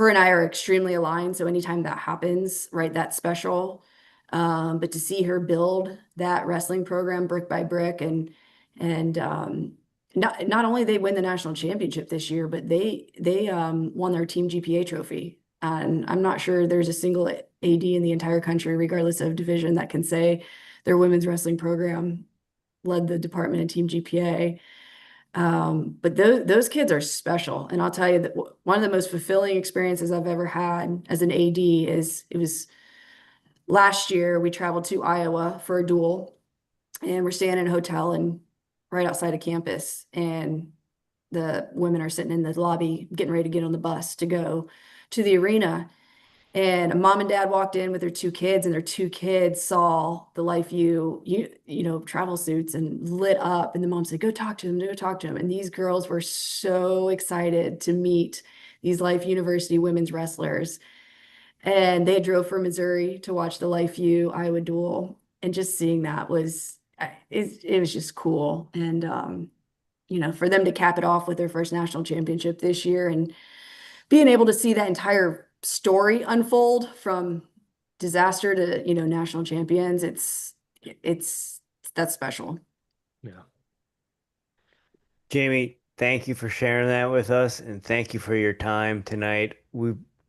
and I are extremely aligned. So anytime that happens, right, that's special. But to see her build that wrestling program brick by brick and not only they win the national championship this year, but they won their team GPA trophy. And I'm not sure there's a single AD in the entire country, regardless of division, that can say their women's wrestling program led the department in team GPA. But those kids are special. And I'll tell you that one of the most fulfilling experiences I've ever had as an AD is it was last year we traveled to Iowa for a duel, and we're staying in a hotel and right outside of campus. And the women are sitting in the lobby getting ready to get on the bus to go to the arena. And a mom and dad walked in with their 2 kids, and their 2 kids saw the LifeView, travel suits and lit up. And the mom said, go talk to them, go talk to them. And these girls were so excited to meet these Life University women's wrestlers. And they drove from Missouri to watch the LifeView Iowa duel. And just seeing that it was just cool. And, for them to cap it off with their first national championship this year and being able to see that entire story unfold from disaster to, national champions, that's special. Yeah. Jayme, thank you for sharing that with us, and thank you for your time tonight.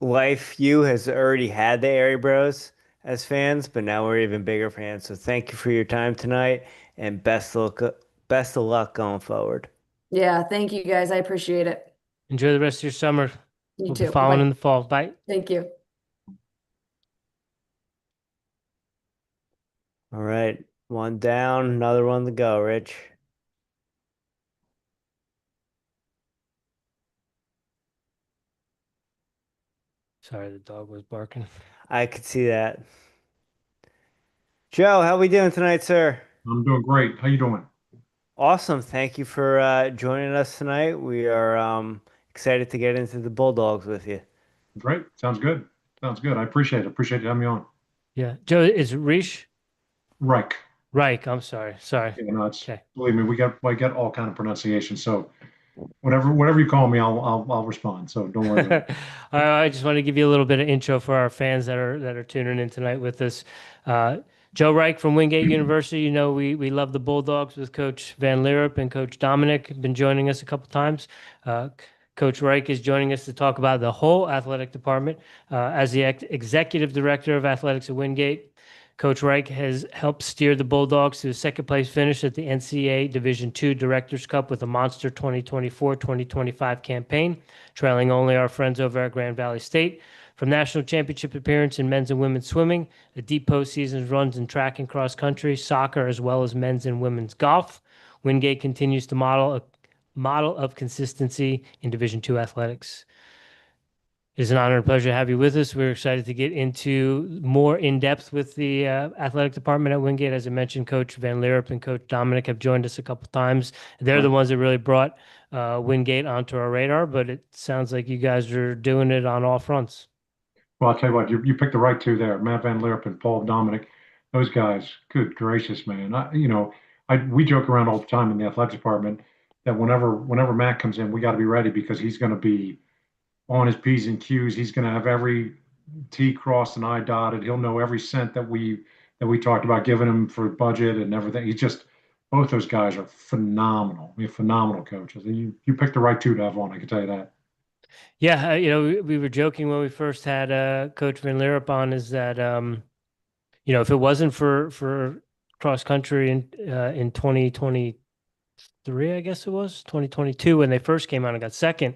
LifeView has already had the Airey Bros as fans, but now we're even bigger fans. So thank you for your time tonight, and best of luck going forward. Yeah, thank you guys. I appreciate it. Enjoy the rest of your summer. You We'll too. be following Bye. in the fall. Bye. Thank you. All right, one down, another one to go, Rich. Sorry, the dog was barking. I could see that. Joe, how we doing tonight, sir? I'm doing great. How you doing? Awesome. Thank you for joining us tonight. We are excited to get into the Bulldogs with you. Great. Sounds good. Sounds good. I appreciate it. Appreciate you having me on. Yeah. Joe, is Reich? Reich. Reich. I'm sorry. Sorry. Yeah, no, Okay. believe me, we get all kind of pronunciation. So whatever you call me, I'll respond. So don't worry about it. I just want to give you a little bit of intro for our fans that are tuning in tonight with us. Joe Reich from Wingate University. We love the Bulldogs with Coach Van Leerup and Coach Dominic have been joining us a couple times. Coach Reich is joining us to talk about the whole athletic department as the executive director of athletics at Wingate. Coach Reich has helped steer the Bulldogs to a second-place finish at the NCAA Division II Directors' Cup with a monster 2024-2025 campaign, trailing only our friends over at Grand Valley State. From national championship appearance in men's and women's swimming, a deep postseason runs in track and cross country, soccer, as well as men's and women's golf, Wingate continues to model a model of consistency in Division II athletics. It is an honor and pleasure to have you with us. We're excited to get into more in depth with the athletic department at Wingate. As I mentioned, Coach Van Leerop and Coach Dominic have joined us a couple times. They're the ones that really brought Wingate onto our radar, but it sounds like you guys are doing it on all fronts. Well, I'll tell you what, you picked the right two there, Matt Van Leerop and Paul Dominic. Those guys, good gracious, man. We joke around all the time in the athletic department that whenever Matt comes in, we got to be ready because he's going to be on his P's and Q's. He's going to have every T crossed and I dotted. He'll know every cent that we talked about giving him for budget and everything. Both those guys are phenomenal. Phenomenal coaches. You picked the right two to have on, I can tell you that. Yeah, we were joking when we first had Coach Van Leerop on, is that if it wasn't for cross country in 2023, I guess it was 2022 when they first came out and got second.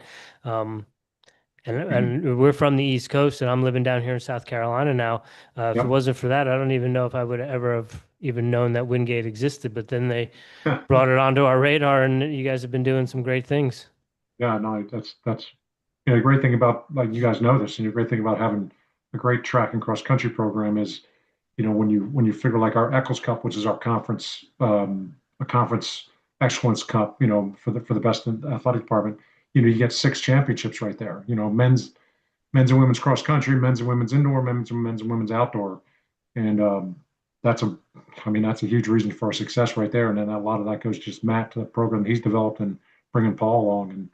And we're from the East Coast, and I'm living down here in South Carolina now. If it wasn't for that, I don't even know if I would ever have even known that Wingate existed. But then they brought it onto our radar, and you guys have been doing some great things. Yeah, no, that's the great thing about, like, you guys know this, and the great thing about having a great track and cross country program is, when you figure like our Eccles Cup, which is our conference, a conference excellence cup, for the best athletic department. You get 6 championships right there. Men's and women's cross country, men's and women's indoor, men's and women's outdoor, and that's a huge reason for our success right there. And then a lot of that goes just Matt to the program he's developed and bringing Paul along. And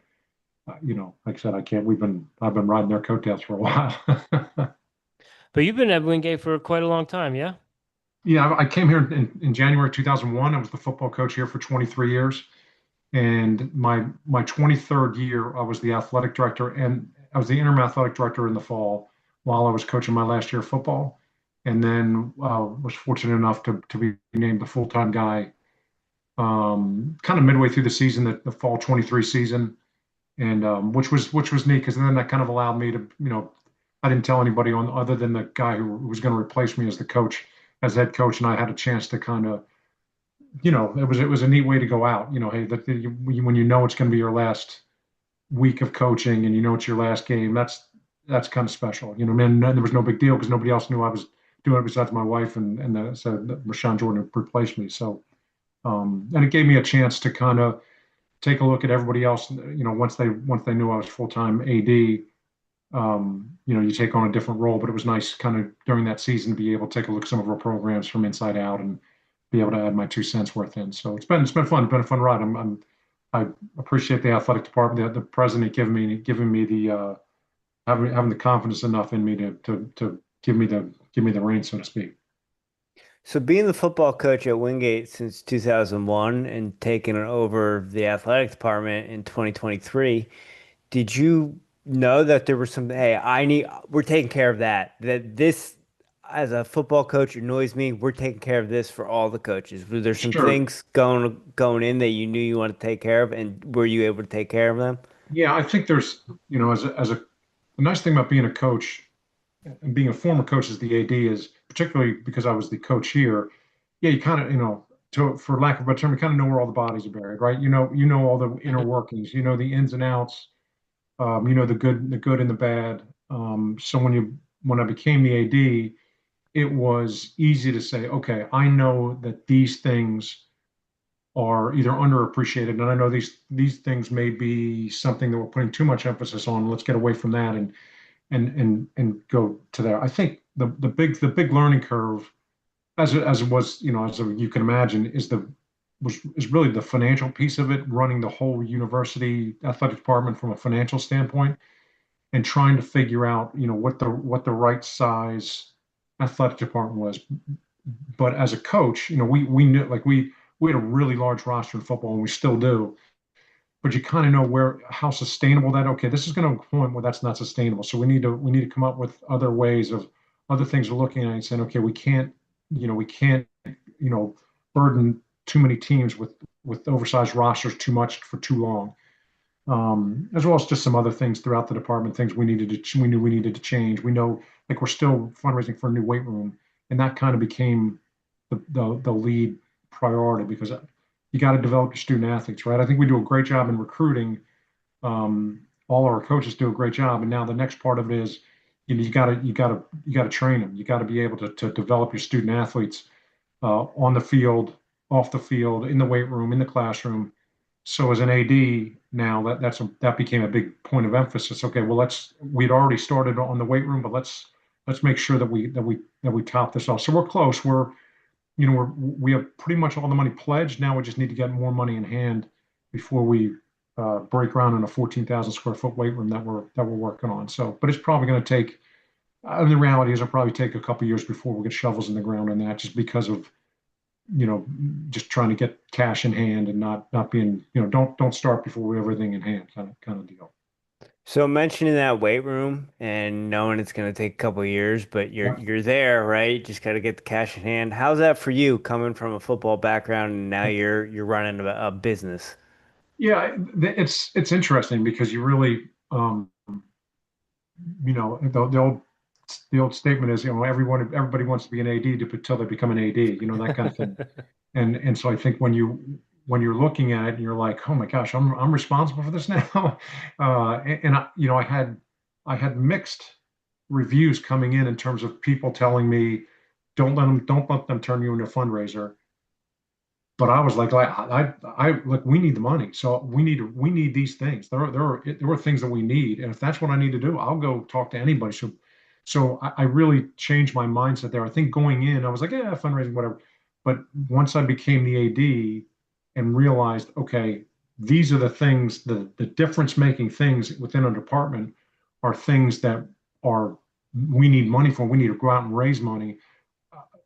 like I said, I've been riding their coattails for a while. But you've been at Wingate for quite a long time, yeah? Yeah, I came here in January 2001. I was the football coach here for 23 years. And my 23rd year, I was the athletic director, and I was the interim athletic director in the fall while I was coaching my last year of football. And then was fortunate enough to be named the full-time guy kind of midway through the season, the fall 23 season, and which was neat, because then that kind of allowed me to, I didn't tell anybody other than the guy who was going to replace me as head coach, and I had a chance to kind of, it was a neat way to go out. Hey, when it's going to be your last week of coaching and it's your last game, that's kind of special. Man, there was no big deal because nobody else knew I was doing it besides my wife and Rashawn Jordan had replaced me. So, and it gave me a chance to kind of take a look at everybody else. Once they knew I was full-time AD, you take on a different role. But it was nice kind of during that season to be able to take a look at some of our programs from inside out and be able to add my 2 cents worth in. So it's been fun. It's been a fun ride. I appreciate the athletic department, the president giving me the having the confidence enough in me to give me the reins, so to speak. So being the football coach at Wingate since 2001 and taking over the athletic department in 2023, did you know that there was some, hey, we're taking care of that this, as a football coach, annoys me. We're taking care of this for all the coaches. Were there some things going in that you knew you wanted to take care of, and were you able to take care of them? Yeah, I think there's, as a nice thing about being a coach and being a former coach as the AD is, particularly because I was the coach here. Yeah, you kind of, for lack of a better term, you kind of know where all the bodies are buried, right? You know all the inner workings. You know the ins and outs. The good and the bad. So when I became the AD, it was easy to say, okay, I know that these things are either underappreciated, and I know these things may be something that we're putting too much emphasis on. Let's get away from that and go to there. I think the big learning curve, as it was, as you can imagine, is really the financial piece of it, running the whole university athletic department from a financial standpoint, and trying to figure out, what the right size athletic department was. But as a coach, we knew, like, we had a really large roster in football, and we still do. But you kind of know how sustainable that. Okay, this is going to a point where that's not sustainable. So we need to come up with other ways of other things we're looking at and saying, okay, we can't we can't, burden too many teams with oversized rosters too much for too long. As well as just some other things throughout the department, things we knew we needed to change. We know, like, we're still fundraising for a new weight room, and that kind of became the lead priority, because you got to develop your student athletes, right? I think we do a great job in recruiting. All our coaches do a great job, and now the next part of it is, you got to train them. You got to be able to develop your student athletes on the field, off the field, in the weight room, in the classroom. So as an AD now, that became a big point of emphasis. Okay, well, we'd already started on the weight room, but let's make sure that we top this off. So we're close. We have pretty much all the money pledged. Now we just need to get more money in hand before we break ground on a 14,000 square foot weight room that we're working on. So, but it's probably going to take. The reality is, it'll probably take a couple of years before we get shovels in the ground on that, just because of just trying to get cash in hand and not being, don't start before we have everything in hand kind of deal. So mentioning that weight room and knowing it's going to take a couple of years, but you're there, right? Just got to get the cash in hand. How's that for you, coming from a football background and now you're running a business? Yeah, it's interesting, because you really, the old statement is, everybody wants to be an AD until they become an AD, that kind of thing. And so I think when you're looking at it and you're like, oh my gosh, I'm responsible for this now. I had mixed reviews coming in terms of people telling me, don't let them turn you into a fundraiser. But I was like, look, we need the money. So we need these things. There are things that we need. And if that's what I need to do, I'll go talk to anybody. So I really changed my mindset there. I think going in, I was like, yeah, fundraising, whatever. But once I became the AD and realized, okay, these are the things, the difference making things within a department are things that we need money for. We need to go out and raise money.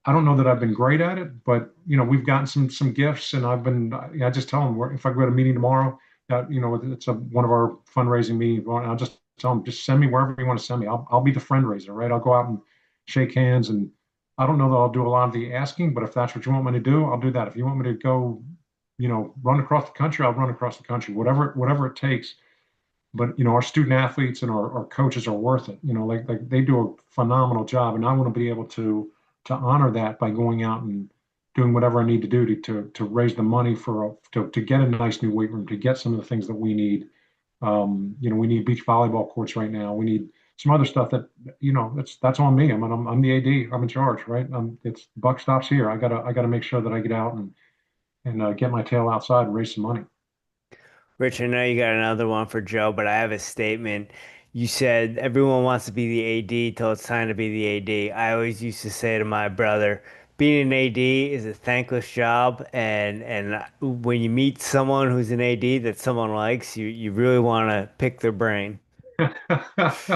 I don't know that I've been great at it, but we've gotten some gifts, and I just tell them, if I go to a meeting tomorrow, that it's one of our fundraising meetings, I'll just tell them, just send me wherever you want to send me. I'll be the friend raiser, right? I'll go out and shake hands, and I don't know that I'll do a lot of the asking, but if that's what you want me to do, I'll do that. If you want me to go, run across the country, I'll run across the country, whatever it takes. But our student athletes and our coaches are worth it. Like they do a phenomenal job, and I want to be able to honor that by going out and doing whatever I need to do to raise the money to get a nice new weight room, to get some of the things that we need. We need beach volleyball courts right now. We need some other stuff that, that's on me. I'm the AD. I'm in charge, right? It's buck stops here. I gotta make sure that I get out and get my tail outside and raise some money. Rich, I know you got another one for Joe, but I have a statement. You said everyone wants to be the AD till it's time to be the AD. I always used to say to my brother, being an AD is a thankless job, and when you meet someone who's an AD that someone likes, you really want to pick their brain. That's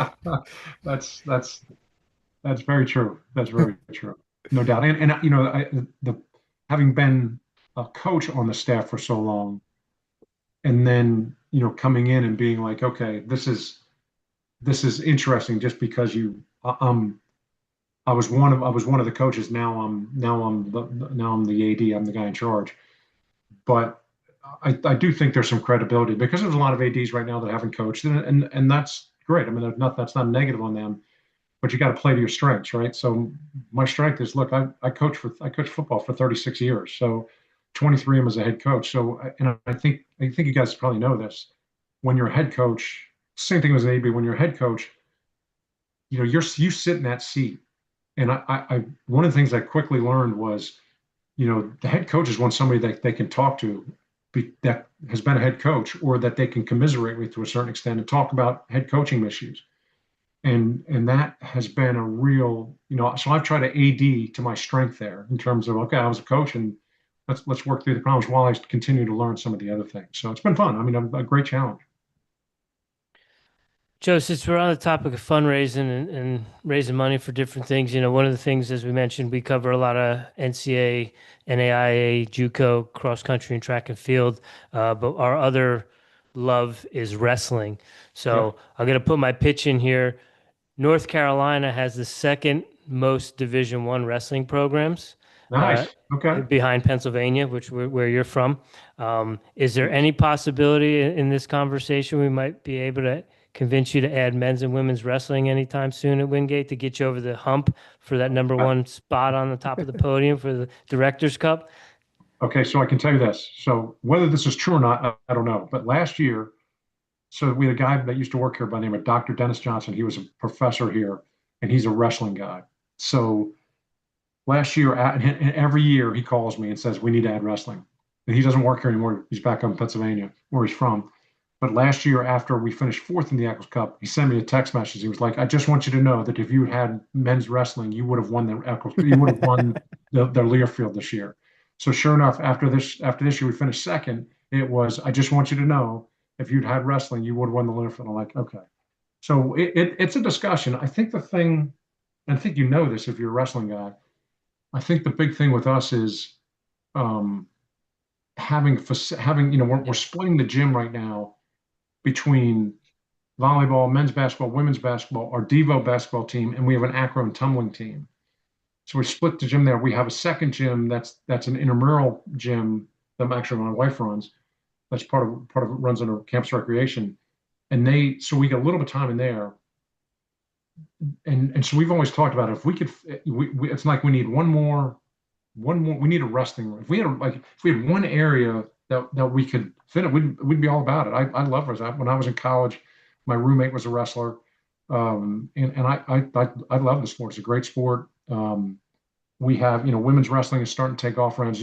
very true. That's very true. No doubt. And having been a coach on the staff for so long, and then coming in and being like, okay, this is interesting, just because I was one of the coaches. Now I'm the AD. I'm the guy in charge. But I do think there's some credibility, because there's a lot of ADs right now that haven't coached, and that's great. I mean, that's not negative on them, but you got to play to your strengths, right? So my strength is, look, I coached football for 36 years, so 23 of them as a head coach. So, and I think you guys probably know this. When you're a head coach, same thing as an AD. When you're a head coach, you sit in that seat. And I one of the things I quickly learned was, the head coaches want somebody that they can talk to, that has been a head coach, or that they can commiserate with to a certain extent and talk about head coaching issues. And that has been a real, so I've tried to AD to my strength there, in terms of, okay, I was a coach, and let's work through the problems while I continue to learn some of the other things. So it's been fun. I mean, a great challenge. Joe, since we're on the topic of fundraising and raising money for different things, one of the things, as we mentioned, we cover a lot of NCAA, NAIA, JUCO, cross country, and track and field. But our other love is wrestling. So I'm going to put my pitch in here. North Carolina has the second most Division I wrestling programs. Nice. Okay. Behind Pennsylvania, where you're from. Is there any possibility in this conversation we might be able to convince you to add men's and women's wrestling anytime soon at Wingate to get you over the hump for that number one spot on the top of the podium for the Directors Cup? Okay, so I can tell you this. So whether this is true or not, I don't know. But last year, so we had a guy that used to work here by the name of Dr. Dennis Johnson. He was a professor here, and he's a wrestling guy. So last year, and every year he calls me and says, we need to add wrestling. And he doesn't work here anymore. He's back up in Pennsylvania, where he's from. But last year, after we finished fourth in the Eccles Cup, he sent me a text message. He was like, I just want you to know that if you had men's wrestling, you would have won the Eccles, you would have won the Learfield this year. So sure enough, after this year, we finished second. It was, I just want you to know, if you'd had wrestling, you would have won the Learfield. I'm like, okay. So it's a discussion. I think the thing, and I think you know this if you're a wrestling guy, I think the big thing with us is having, we're splitting the gym right now between volleyball, men's basketball, women's basketball, our Devo basketball team, and we have an acro and tumbling team. So we split the gym there. We have a second gym that's an intramural gym that actually my wife runs. That's part of it runs under campus recreation. And so we get a little bit of time in there. And so we've always talked about it. If we could, it's like we need one more, we need a wrestling room. If we had one area that we could fit it, we'd be all about it. I love wrestling. When I was in college, my roommate was a wrestler. And I love the sport. It's a great sport. We have, women's wrestling is starting to take off around,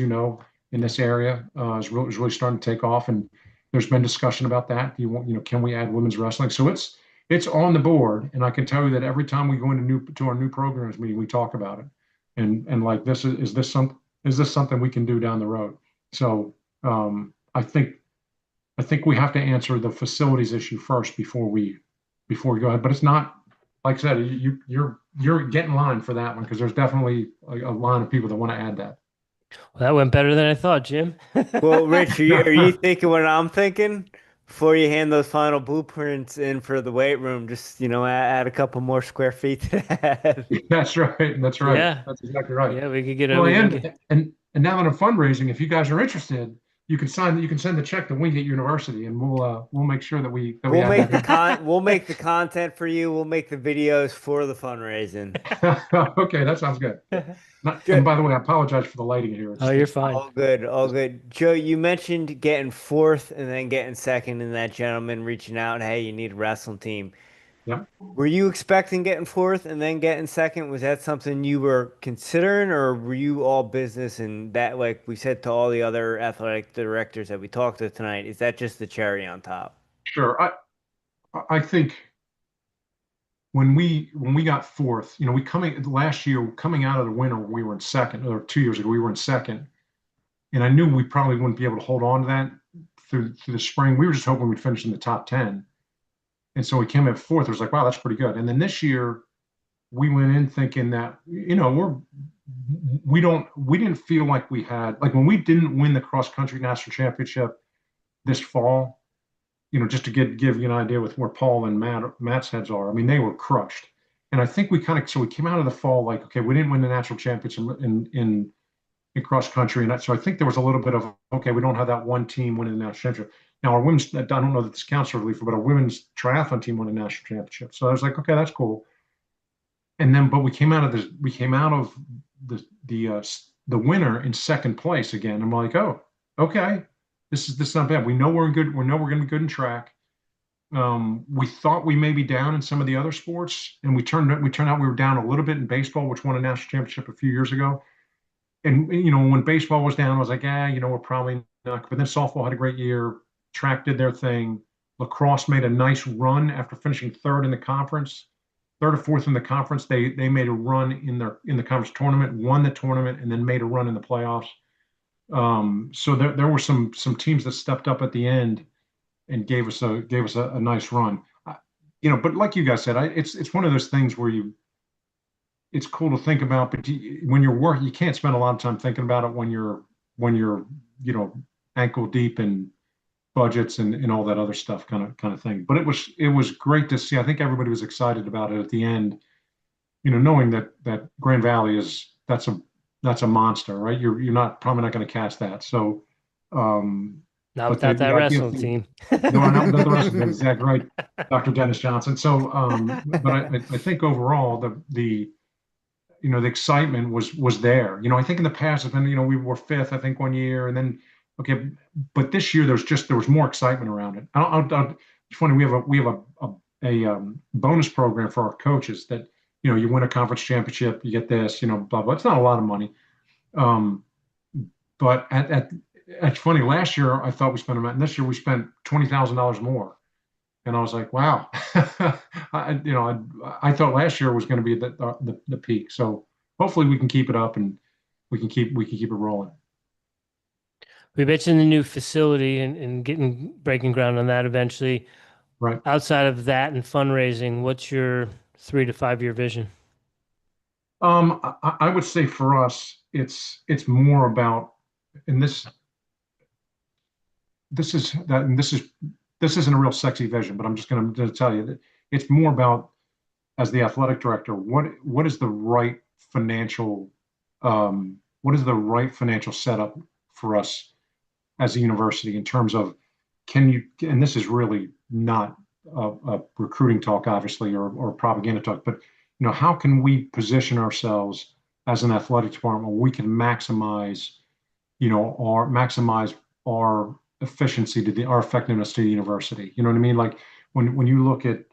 in this area, is really starting to take off. And there's been discussion about that. Can we add women's wrestling? So it's on the board, and I can tell you that every time we go into our new programs meeting, we talk about it, and like is this something we can do down the road? So I think we have to answer the facilities issue first before we go ahead. But it's not, like I said, you're getting in line for that one, because there's definitely a line of people that want to add that. Well, that went better than I thought, Jim. Well, Rich, are you thinking what I'm thinking? Before you hand those final blueprints in for the weight room, just, add a couple more square feet to that. That's right. That's right. Yeah. That's exactly right. Yeah, we could get and now that I'm fundraising, if you guys are interested, you can send the check to Wingate University, and we'll make sure that we'll make the content for you. We'll make the videos for the fundraising. Okay, that sounds good. And by the way, I apologize for the lighting here. You're fine. All good. Joe, you mentioned getting fourth and then getting second, and that gentleman reaching out, and hey, you need a wrestling team. Yep. Were you expecting getting fourth and then getting second? Was that something you were considering, or were you all business, and that, like we said to all the other athletic directors that we talked to tonight, is that just the cherry on top? Sure. I think when we got fourth, last year coming out of the winter, we were in second, or 2 years ago, we were in second. And I knew we probably wouldn't be able to hold on to that through the spring. We were just hoping we'd finish in the top 10. And so we came at fourth. It was like, wow, that's pretty good. And then this year we went in thinking that, we didn't feel like we had, like when we didn't win the cross country national championship this fall, just to give you an idea with where Paul and Matt's heads are. I mean, they were crushed. And I think we came out of the fall like, okay, we didn't win the national championship in cross country. And so I think there was a little bit of, okay, we don't have that one team winning the national championship. Now our women's, I don't know that this counts for relief, but our women's triathlon team won a national championship. So I was like, okay, that's cool. And then, but we came out of the winter in second place again. I'm like, oh, okay, this is not bad. We know we're good. We know we're going to be good in track. We thought we may be down in some of the other sports, and we turned out we were down a little bit in baseball, which won a national championship a few years ago. And when baseball was down, I was like, we're probably not. But then softball had a great year. Track did their thing. Lacrosse made a nice run after finishing third or fourth in the conference. They made a run in the conference tournament, won the tournament, and then made a run in the playoffs. So there were some teams that stepped up at the end and gave us a nice run. But like you guys said, it's one of those things where it's cool to think about, but when you're working, you can't spend a lot of time thinking about it when you're ankle deep in budgets and all that other stuff kind of thing. But it was great to see. I think everybody was excited about it at the end. knowing that Grand Valley that's a monster, right? You're probably not going to catch that. So, Not but without that the idea wrestling of team. no, not without the rest of them, exactly right, Dr. Dennis Johnson. So, but I think overall the excitement was there. I think in the past it's been, we were fifth, I think, one year, and then okay, but this year there was more excitement around it. It's funny, we have a bonus program for our coaches that you win a conference championship, you get this, blah blah. It's not a lot of money, but it's funny. Last year I thought we spent and this year we spent $20,000 more. And I was like, wow, I thought last year was going to be the peak. So hopefully we can keep it up and we can keep it rolling. We mentioned the new facility and breaking ground on that eventually. Right. Outside of that and fundraising, what's your 3 to 5 year vision? I would say for us, it's more about, and this isn't a real sexy vision, but I'm just going to tell you that it's more about, as the athletic director, what is the right financial setup for us as a university in terms of and this is really not a recruiting talk, obviously, or propaganda talk, but how can we position ourselves as an athletic department where we can maximize our efficiency to our effectiveness to the university. You know what I mean? Like when you look at,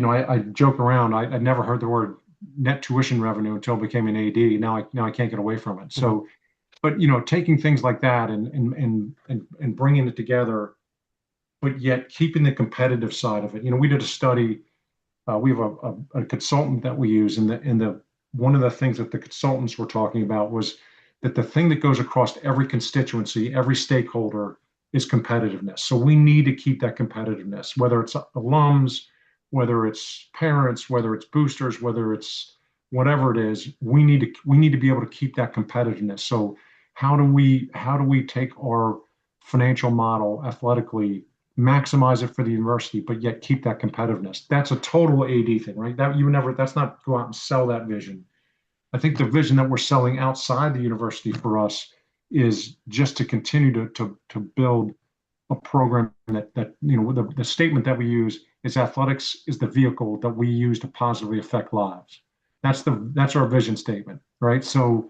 I joke around. I never heard the word net tuition revenue until I became an AD. Now I can't get away from it. So, but taking things like that and bringing it together, but yet keeping the competitive side of it. We did a study. We have a consultant that we use, and one of the things that the consultants were talking about was that the thing that goes across every constituency, every stakeholder, is competitiveness. So we need to keep that competitiveness, whether it's alums, whether it's parents, whether it's boosters, whether it's whatever it is. We need to be able to keep that competitiveness. So how do we take our financial model athletically, maximize it for the university, but yet keep that competitiveness? That's a total AD thing, right? That's not go out and sell that vision. I think the vision that we're selling outside the university for us is just to continue to build a program that the statement that we use is athletics is the vehicle that we use to positively affect lives. That's our vision statement, right? So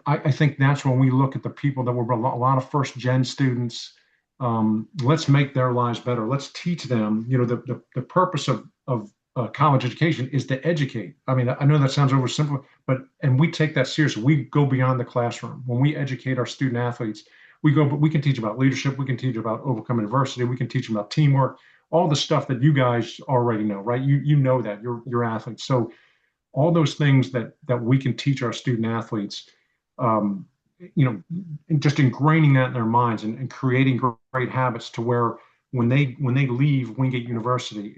I think that's when we look at the people that were a lot of first gen students. Let's make their lives better. Let's teach them. The purpose of college education is to educate. I mean, I know that sounds oversimple, and we take that seriously. We go beyond the classroom. When we educate our student athletes, we can teach about leadership. We can teach about overcoming adversity. We can teach them about teamwork, all the stuff that you guys already know, right? You know that you're athletes. So all those things that we can teach our student athletes, just ingraining that in their minds and creating great habits to where when they leave Wingate University,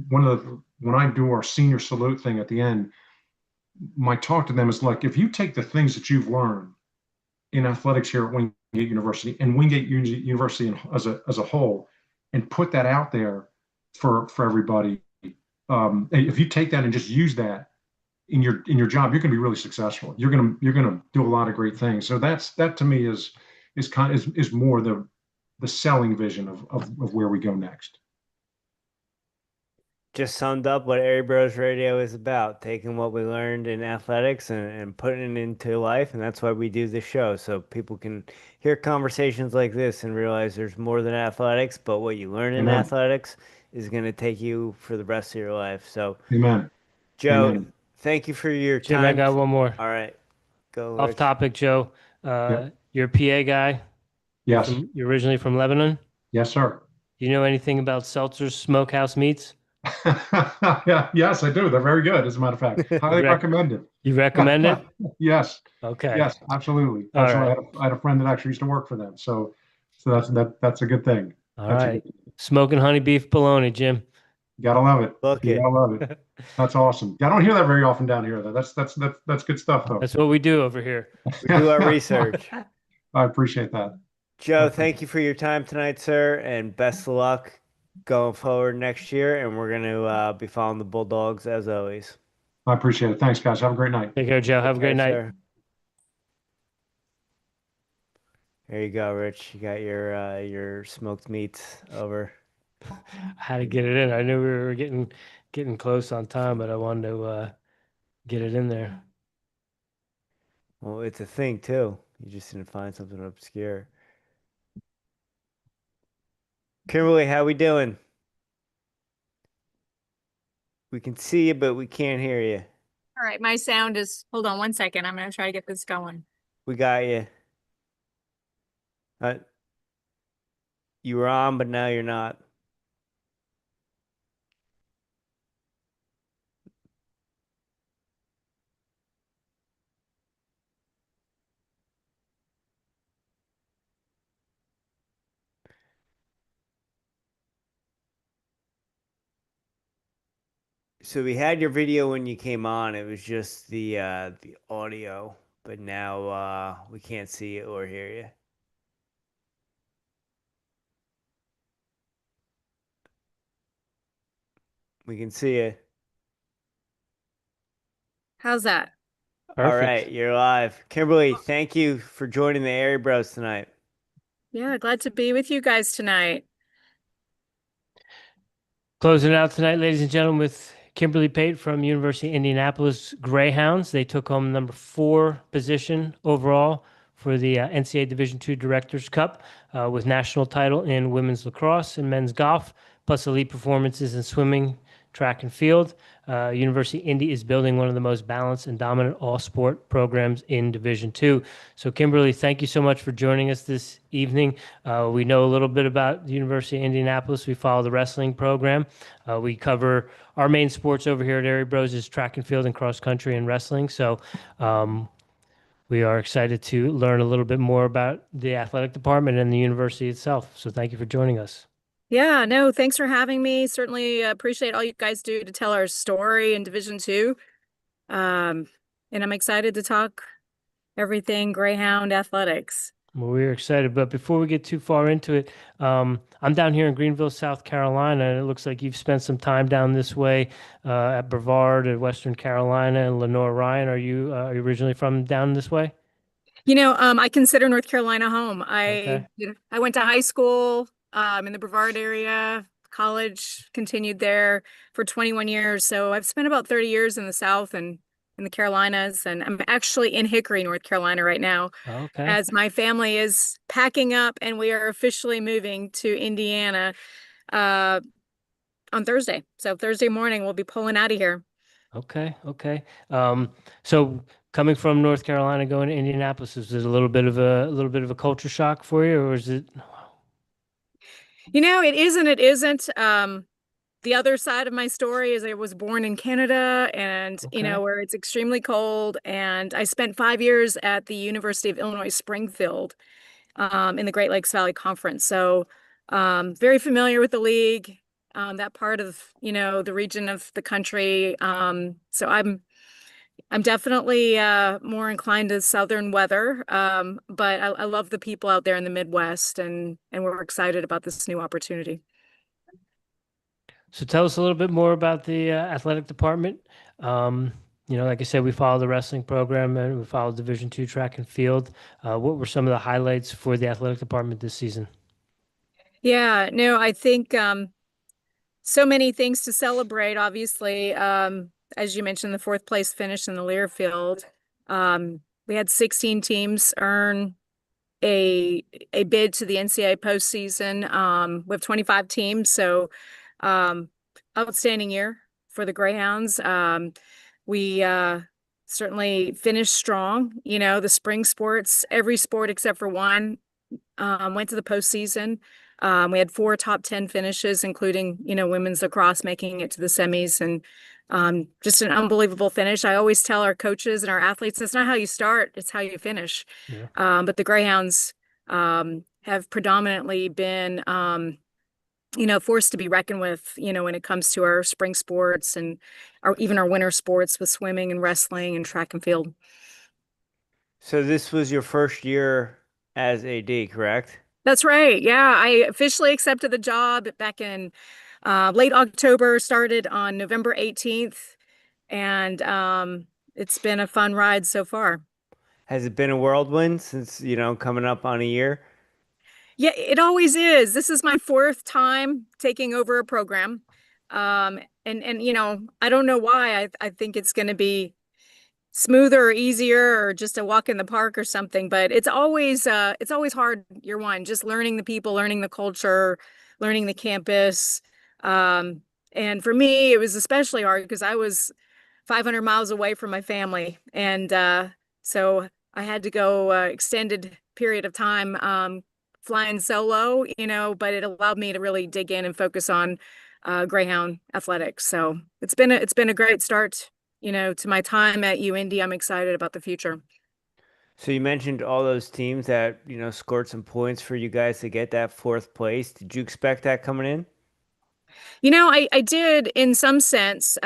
when I do our senior salute thing at the end, my talk to them is like, if you take the things that you've learned in athletics here at Wingate University and Wingate University as a whole, and put that out there for everybody, if you take that and just use that in your job, you're going to be really successful. You're going to do a lot of great things. So that to me is more the selling vision of where we go next. Just summed up what Airey Bros Radio is about, taking what we learned in athletics and putting it into life. And that's why we do this show, so people can hear conversations like this and realize there's more than athletics, but what you learn in athletics is going to take you for the rest of your life. So, Amen. Joe, Amen. Thank you for your Jim, time. I got one more. All right. Go. Off Rich. topic, Joe. You're a PA guy. Yes. You're originally from Lebanon. Yes, sir. Do you know anything about Seltzer's Smokehouse Meats? Yes, I do. They're very good, as a matter of fact. Highly recommended. You recommend it? Yes. Okay. Yes, absolutely. All Actually, right. I had a friend that actually used to work for them. So that's a good thing. All right. Smoking honey beef bologna, Jim. Gotta love it. You gotta love it. That's awesome. I don't hear that very often down here, though. That's good stuff, though. That's what we do over here. We do our research. I appreciate that. Joe, thank you for your time tonight, sir, and best of luck going forward next year. And we're going to be following the Bulldogs as always. I appreciate it. Thanks, guys. Have a great night. Take care, Joe. Have a great night. Sir. There you go, Rich. You got your smoked meats over. I had to get it in. I knew we were getting close on time, but I wanted to get it in there. Well, it's a thing too. You just didn't find something obscure. Kimberly, how we doing? We can see you, but we can't hear you. All right, my sound is, hold on one second. I'm going to try to get this going. We got you. You were on, but now you're not. So we had your video when you came on. It was just the audio, but now we can't see it or hear you. We can see you. How's that? All right, you're live. Kimberly, thank you for joining the Airey Bros tonight. Yeah, glad to be with you guys tonight. Closing it out tonight, ladies and gentlemen, with Kimberly Pate from University of Indianapolis Greyhounds. They took home number 4 position overall for the NCAA Division II Directors Cup with national title in women's lacrosse and men's golf, plus elite performances in swimming, track, and field. University of Indy is building one of the most balanced and dominant all-sport programs in Division II. So, Kimberly, thank you so much for joining us this evening. We know a little bit about the University of Indianapolis. We follow the wrestling program. We cover our main sports over here at Airey Bros is track and field and cross country and wrestling. So, we are excited to learn a little bit more about the athletic department and the university itself. So, thank you for joining us. Yeah, no, thanks for having me. Certainly appreciate all you guys do to tell our story in Division II. And I'm excited to talk everything Greyhound athletics. Well, we're excited, but before we get too far into it, I'm down here in Greenville, South Carolina, and it looks like you've spent some time down this way at Brevard, at Western Carolina, and Lenore Ryan. Are you originally from down this way? You know, I consider North Carolina home. Okay. I went to high school in the Brevard area, college continued there for 21 years. So I've spent about 30 years in the South and in the Carolinas, and I'm actually in Hickory, North Carolina right now, as my family is packing up and we are officially moving to Indiana on Thursday. So Thursday morning we'll be pulling out of here. Okay. So coming from North Carolina going to Indianapolis, is it a little bit of a culture shock for you, or is it? You know, it is and it isn't. The other side of my story is I was born in Canada and, you know, where it's extremely cold. And I spent 5 years at the University of Illinois Springfield in the Great Lakes Valley Conference. So very familiar with the league, that part of, you know, the region of the country. So I'm definitely more inclined to southern weather, but I love the people out there in the Midwest, and we're excited about this new opportunity. So tell us a little bit more about the athletic department. You know, like I said, we follow the wrestling program and we follow Division II track and field. What were some of the highlights for the athletic department this season? Yeah, no, I think so many things to celebrate, obviously. As you mentioned, the 4th place finish in the Learfield. We had 16 teams earn a bid to the NCAA postseason. We have 25 teams, so outstanding year for the Greyhounds. We certainly finished strong. You know, the spring sports, every sport except for one went to the postseason. We had 4 top 10 finishes, including, you know, women's lacrosse making it to the semis, and just an unbelievable finish. I always tell our coaches and our athletes, it's not how you start, it's how you finish. Yeah. But the Greyhounds have predominantly been, you know, forced to be reckoned with, you know, when it comes to our spring sports and even our winter sports with swimming and wrestling and track and field. So this was your first year as AD, correct? That's right. Yeah, I officially accepted the job back in late October, started on November 18th. And it's been a fun ride so far. Has it been a whirlwind since, coming up on a year? Yeah, it always is. This is my fourth time taking over a program. And I don't know why. I think it's going to be smoother or easier or just a walk in the park or something, but it's always hard year one, just learning the people, learning the culture, learning the campus. And for me, it was especially hard because I was 500 miles away from my family. And so I had to go extended period of time flying solo, but it allowed me to really dig in and focus on Greyhound athletics. So it's been a great start, to my time at UIndy. I'm excited about the future. So you mentioned all those teams that, scored some points for you guys to get that fourth place. Did you expect that coming in? I did in some sense,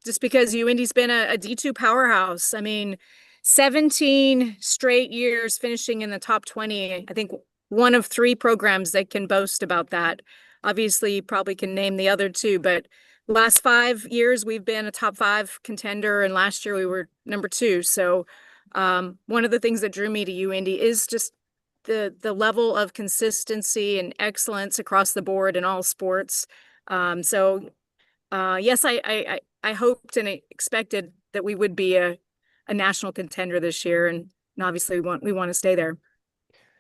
just because UIndy's been a D2 powerhouse. I mean, 17 straight years finishing in the top 20. I think one of three programs that can boast about that. Obviously, you probably can name the other two, but last 5 years we've been a top 5 contender, and last year we were number 2. So one of the things that drew me to UIndy is just the level of consistency and excellence across the board in all sports. So yes, I hoped and expected that we would be a national contender this year, and obviously we want to stay there.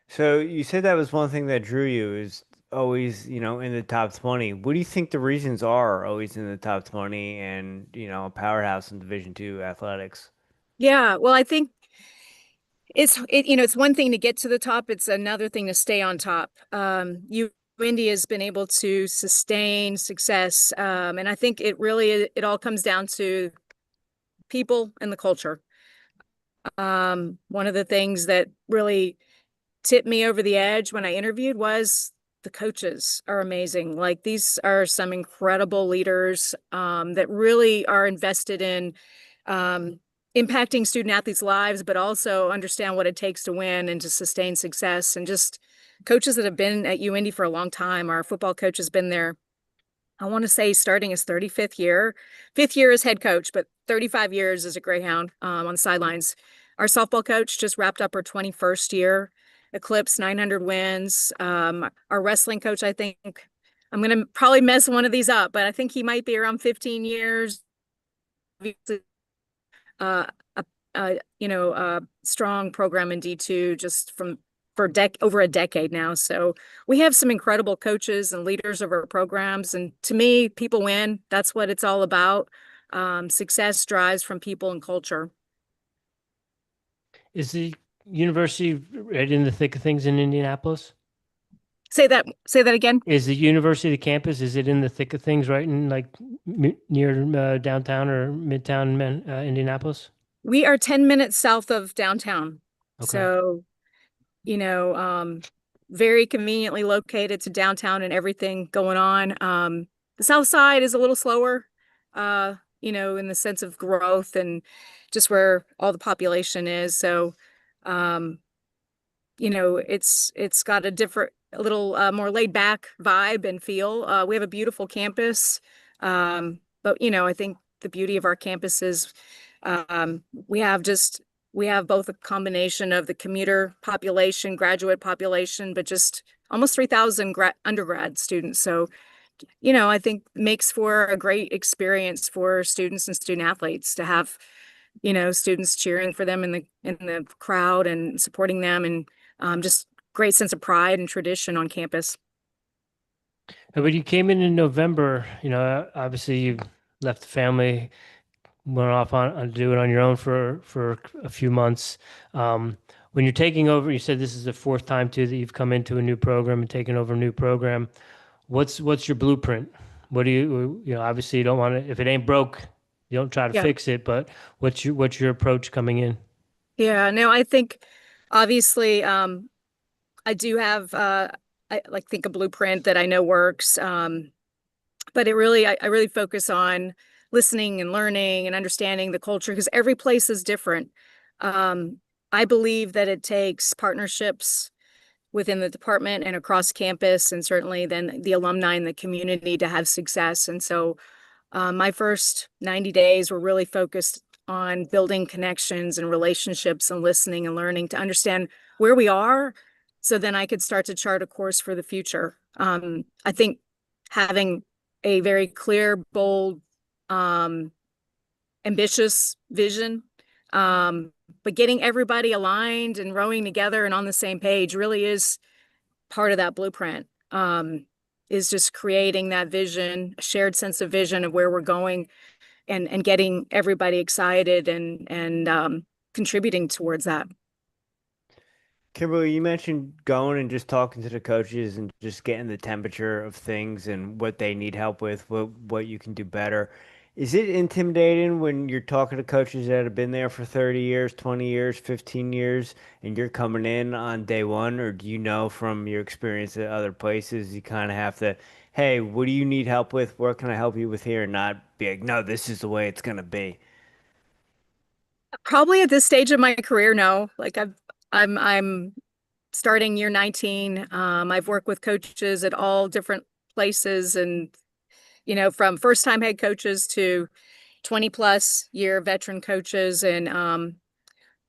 So you said that was one thing that drew you is always, in the top 20. What do you think the reasons are always in the top 20 and, a powerhouse in Division II athletics? Yeah, well, I think it's one thing to get to the top. It's another thing to stay on top. UIndy has been able to sustain success. And I think it all comes down to people and the culture. One of the things that really tipped me over the edge when I interviewed was the coaches are amazing. Like, these are some incredible leaders that really are invested in impacting student athletes' lives, but also understand what it takes to win and to sustain success. And just coaches that have been at UIndy for a long time. Our football coach has been there, I want to say, starting his 35th year, 5th year as head coach, but 35 years as a Greyhound on the sidelines. Our softball coach just wrapped up her 21st year, eclipsed 900 wins. Our wrestling coach, I think, I'm going to probably mess one of these up, but I think he might be around 15 years. A strong program in D2 just for over a decade now. So we have some incredible coaches and leaders of our programs. And to me, people win. That's what it's all about. Success drives from people and culture. Is the university right in the thick of things in Indianapolis? Say that again. Is the university campus, is it in the thick of things right in near downtown or midtown Indianapolis? We are 10 minutes south of downtown. Okay. So, very conveniently located to downtown and everything going on. The south side is a little slower, in the sense of growth and just where all the population is. So, it's got a little more laid back vibe and feel. We have a beautiful campus. But, I think the beauty of our campus is we have both a combination of the commuter population, graduate population, but just almost 3,000 undergrad students. So, I think makes for a great experience for students and student athletes to have, students cheering for them in the crowd and supporting them, and just great sense of pride and tradition on campus. But you came in November, obviously you left the family, went off on do it on your own for a few months. When you're taking over, you said this is the fourth time too that you've come into a new program and taken over a new program. What's your blueprint? What do you obviously you don't want to, if it ain't broke, you don't try to fix it, but what's your approach coming in? Yeah, no, I think obviously I do have I think a blueprint that I know works. But I really focus on listening and learning and understanding the culture, because every place is different. I believe that it takes partnerships within the department and across campus, and certainly then the alumni and the community to have success. And so My first 90 days were really focused on building connections and relationships and listening and learning to understand where we are, so then I could start to chart a course for the future. I think having a very clear, bold, ambitious vision, but getting everybody aligned and rowing together and on the same page really is part of that blueprint. Is just creating that vision, a shared sense of vision of where we're going, and getting everybody excited and contributing towards that. Kimberly, you mentioned going and just talking to the coaches and just getting the temperature of things and what they need help with, what you can do better. Is it intimidating when you're talking to coaches that have been there for 30 years, 20 years, 15 years, and you're coming in on day one? Or do you know from your experience at other places, you kind of have to, hey, what do you need help with? What can I help you with here? And not be like, no, this is the way it's going to be. Probably at this stage of my career, no. Like I'm starting year 19. I've worked with coaches at all different places, and from first time head coaches to 20 plus year veteran coaches. And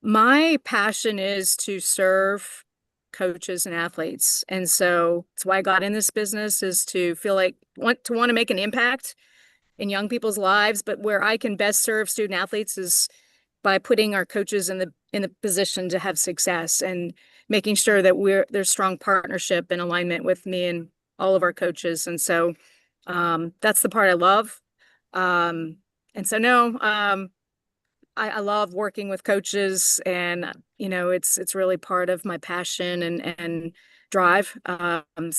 my passion is to serve coaches and athletes. And so it's why I got in this business, is to feel like want to make an impact in young people's lives. But where I can best serve student athletes is by putting our coaches in the position to have success, and making sure that there's strong partnership and alignment with me and all of our coaches. And so that's the part I love. And so no, I love working with coaches, and it's really part of my passion and drive. And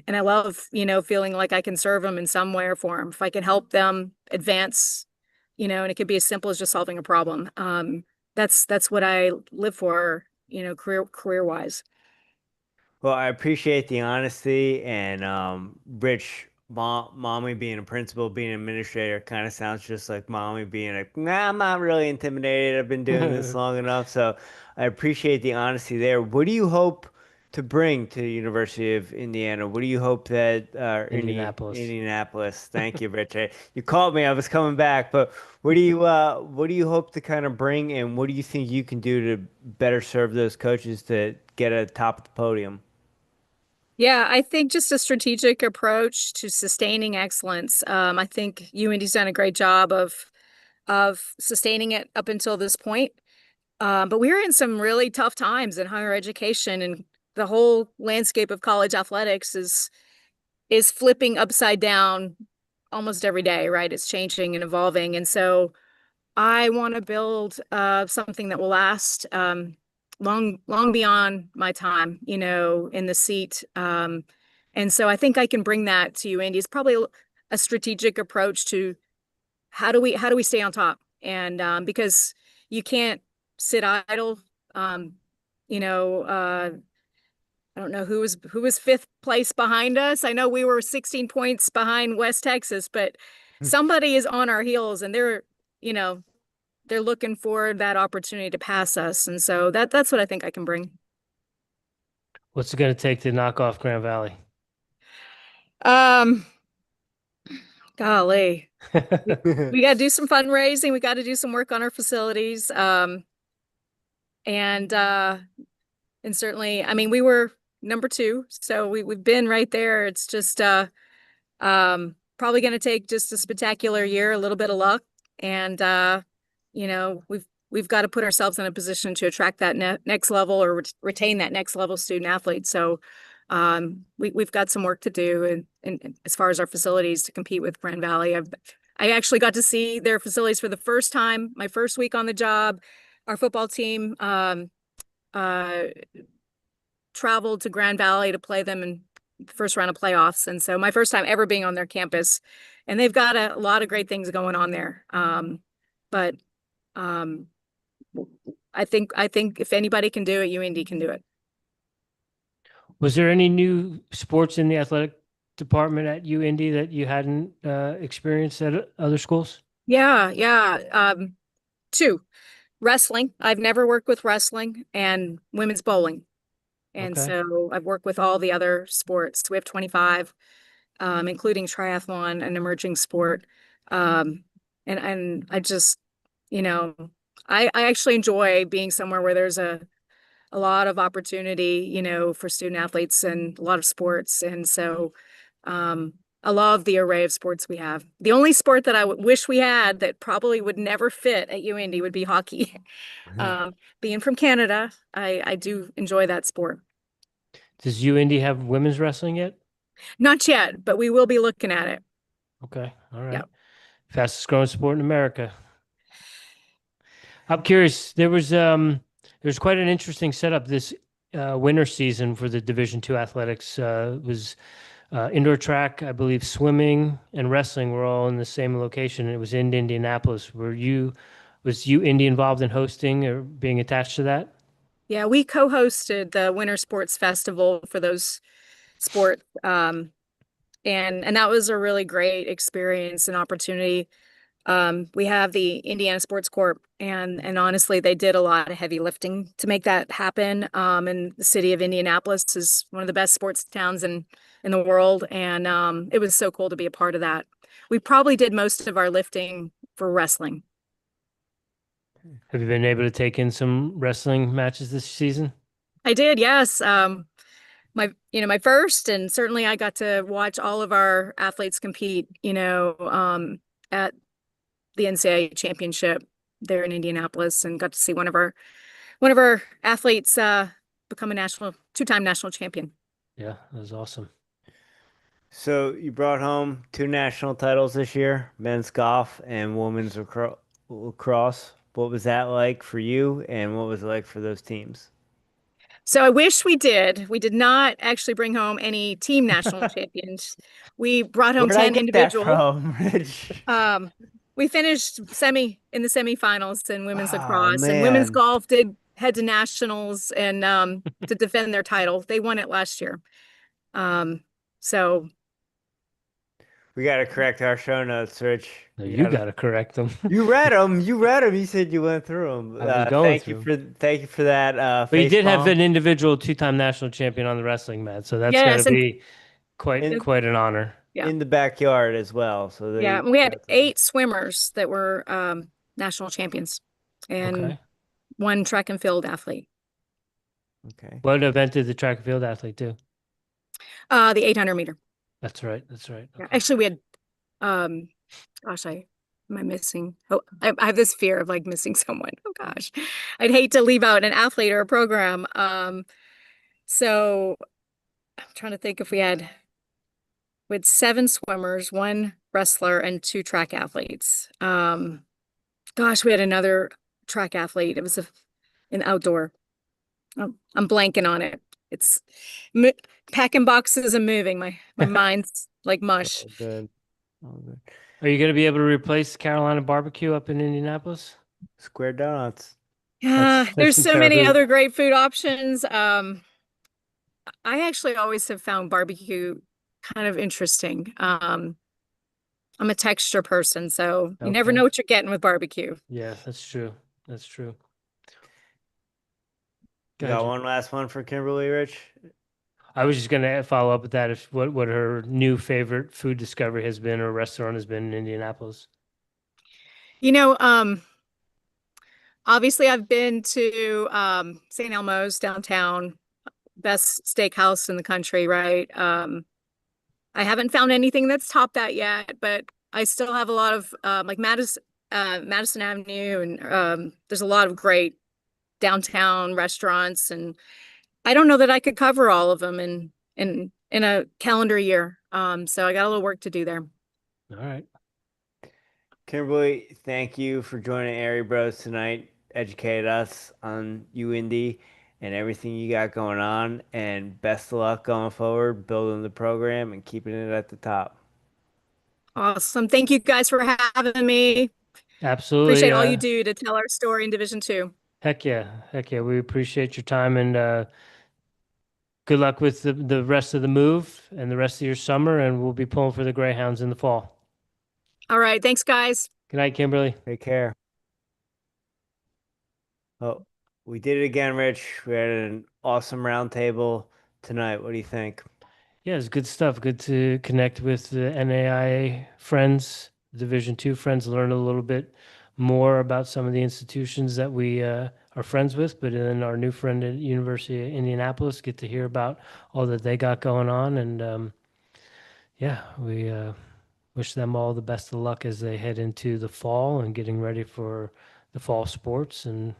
I love feeling like I can serve them in some way or form. If I can help them advance, and it could be as simple as just solving a problem. That's what I live for, career wise. Well, I appreciate the honesty, and Rich, mommy being a principal, being an administrator, kind of sounds just like mommy being like, nah, I'm not really intimidated. I've been doing this long enough. So I appreciate the honesty there. What do you hope to bring to the University of Indiana? What do you hope that Indianapolis. Indianapolis. Thank you, Rich. You called me. I was coming back, but what do you hope to kind of bring, and what do you think you can do to better serve those coaches to get at the top of the podium? Yeah, I think just a strategic approach to sustaining excellence. I think UIndy's done a great job of sustaining it up until this point. But we're in some really tough times in higher education, and the whole landscape of college athletics is flipping upside down almost every day, right? It's changing and evolving. And so I want to build something that will last long beyond my time, in the seat. And so I think I can bring that to UIndy. It's probably a strategic approach to how do we stay on top? And because you can't sit idle. I don't know who was fifth place behind us. I know we were 16 points behind West Texas, but somebody is on our heels, and they're looking for that opportunity to pass us. And so that's what I think I can bring. What's it going to take to knock off Grand Valley? Golly, we got to do some fundraising. We got to do some work on our facilities. And certainly, I mean, we were number 2, so we've been right there. It's just probably going to take just a spectacular year, a little bit of luck, and we've got to put ourselves in a position to attract that next level, or retain that next level student athlete. So we've got some work to do, and as far as our facilities to compete with Grand Valley. I actually got to see their facilities for the first time, my first week on the job. Our football team traveled to Grand Valley to play them in the first round of playoffs. And so my first time ever being on their campus, and they've got a lot of great things going on there. But I think if anybody can do it, UIndy can do it. Was there any new sports in the athletic department at UIndy that you hadn't experienced at other schools? Yeah. 2. Wrestling. I've never worked with wrestling, and women's bowling. And Okay. so I've worked with all the other sports. We have 25 including triathlon, an emerging sport. And I just, you know, I actually enjoy being somewhere where there's a lot of opportunity, you know, for student athletes and a lot of sports. And so I love the array of sports we have. The only sport that I wish we had that probably would never fit at UIndy would be hockey. Being from Canada, I do enjoy that sport. Does UIndy have women's wrestling yet? Not yet, but we will be looking at it. Okay. All right. Yep. Fastest growing sport in America. I'm curious. There's quite an interesting setup this winter season for the Division II athletics. It was indoor track, I believe, swimming and wrestling were all in the same location. It was in Indianapolis. Was UIndy involved in hosting or being attached to that? Yeah, we co-hosted the Winter Sports Festival for those sports. And that was a really great experience and opportunity. We have the Indiana Sports Corp, and honestly, they did a lot of heavy lifting to make that happen. And the city of Indianapolis is one of the best sports towns in the world, and it was so cool to be a part of that. We probably did most of our lifting for wrestling. Have you been able to take in some wrestling matches this season? I did, yes. My first, and certainly I got to watch all of our athletes compete, at the NCAA championship there in Indianapolis, and got to see one of our athletes become a two-time national champion. Yeah, that was awesome. So you brought home 2 national titles this year, men's golf and women's lacrosse. What was that like for you, and what was it like for those teams? So I wish we did. We did not actually bring home any team national champions. We brought home Where'd I 10 get individual. that from, Rich? We finished in the semifinals in women's Oh, lacrosse, and women's man. golf did head to nationals and to defend their title. They won it last year. So We got to correct our show notes, Rich. No, you got to correct them. You read them. You read them. You said you went through them. I was going Thank you for that. But you did have facepalm. an individual 2-time national champion on the wrestling mat, so that's Yes, got to and- be quite an honor. Yeah. in the backyard as well. So yeah, we had 8 swimmers that were national champions, and Okay. 1 track and field athlete. Okay. What event did the track and field athlete do? The 800 meter. That's right. Yeah. Okay. Actually, we had, am I missing? Oh, I have this fear of like missing someone. Oh gosh, I'd hate to leave out an athlete or a program. So I'm trying to think if we had 7 swimmers, 1 wrestler, and 2 track athletes. Gosh, we had another track athlete. It was an outdoor. Oh, I'm blanking on it. It's packing boxes and moving. My mind's like mush. Oh, good. Oh, good. Are you going to be able to replace Carolina barbecue up in Indianapolis? Square donuts. Yeah, That's there's some so many terrible- other great food options. I actually always have found barbecue kind of interesting. I'm a texture person, so you never Okay. know what you're getting with barbecue. Yeah, that's true. That's true. You Go got ahead. one last one for Kimberly, Rich? I was just going to follow up with that. If what her new favorite food discovery has been or restaurant has been in Indianapolis. Obviously I've been to St. Elmo's downtown, best steakhouse in the country, right? I haven't found anything that's topped that yet, but I still have a lot of like Madison Avenue, and there's a lot of great downtown restaurants, and I don't know that I could cover all of them in a calendar year. So I got a little work to do there. All right. Kimberly, thank you for joining Airey Bros tonight. Educated us on UIndy and everything you got going on, and best of luck going forward, building the program and keeping it at the top. Awesome. Thank you guys for having me. Absolutely. Appreciate all you do to tell our story in Division II. Heck yeah. We appreciate your time, and good luck with the rest of the move and the rest of your summer, and we'll be pulling for the Greyhounds in the fall. All right. Thanks, guys. Good night, Kimberly. Take care. Oh, we did it again, Rich. We had an awesome roundtable tonight. What do you think? Yeah, it's good stuff. Good to connect with the NAIA friends, Division II friends, learn a little bit more about some of the institutions that we are friends with. But then our new friend at University of Indianapolis, get to hear about all that they got going on. And yeah, we wish them all the best of luck as they head into the fall and getting ready for the fall sports. And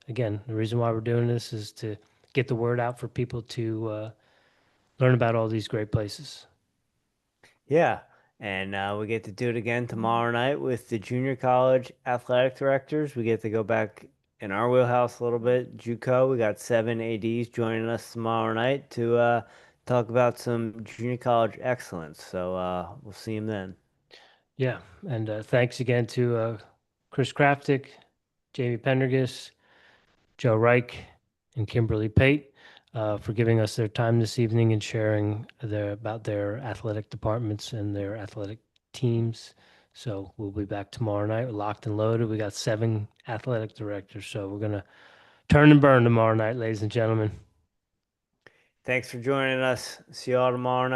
again, the reason why we're doing this is to get the word out for people to learn about all these great places. Yeah. And we get to do it again tomorrow night with the junior college athletic directors. We get to go back in our wheelhouse a little bit. JUCO, we got 7 ADs joining us tomorrow night to talk about some junior college excellence. So we'll see them then. Yeah, and thanks again to Chris Kraftick, Jayme Pendergast, Joe Reich, and Kimberly Pate for giving us their time this evening and sharing about their athletic departments and their athletic teams. So we'll be back tomorrow night, locked and loaded. We got 7 athletic directors, so we're gonna turn and burn tomorrow night, ladies and gentlemen. Thanks for joining us. See you all tomorrow night.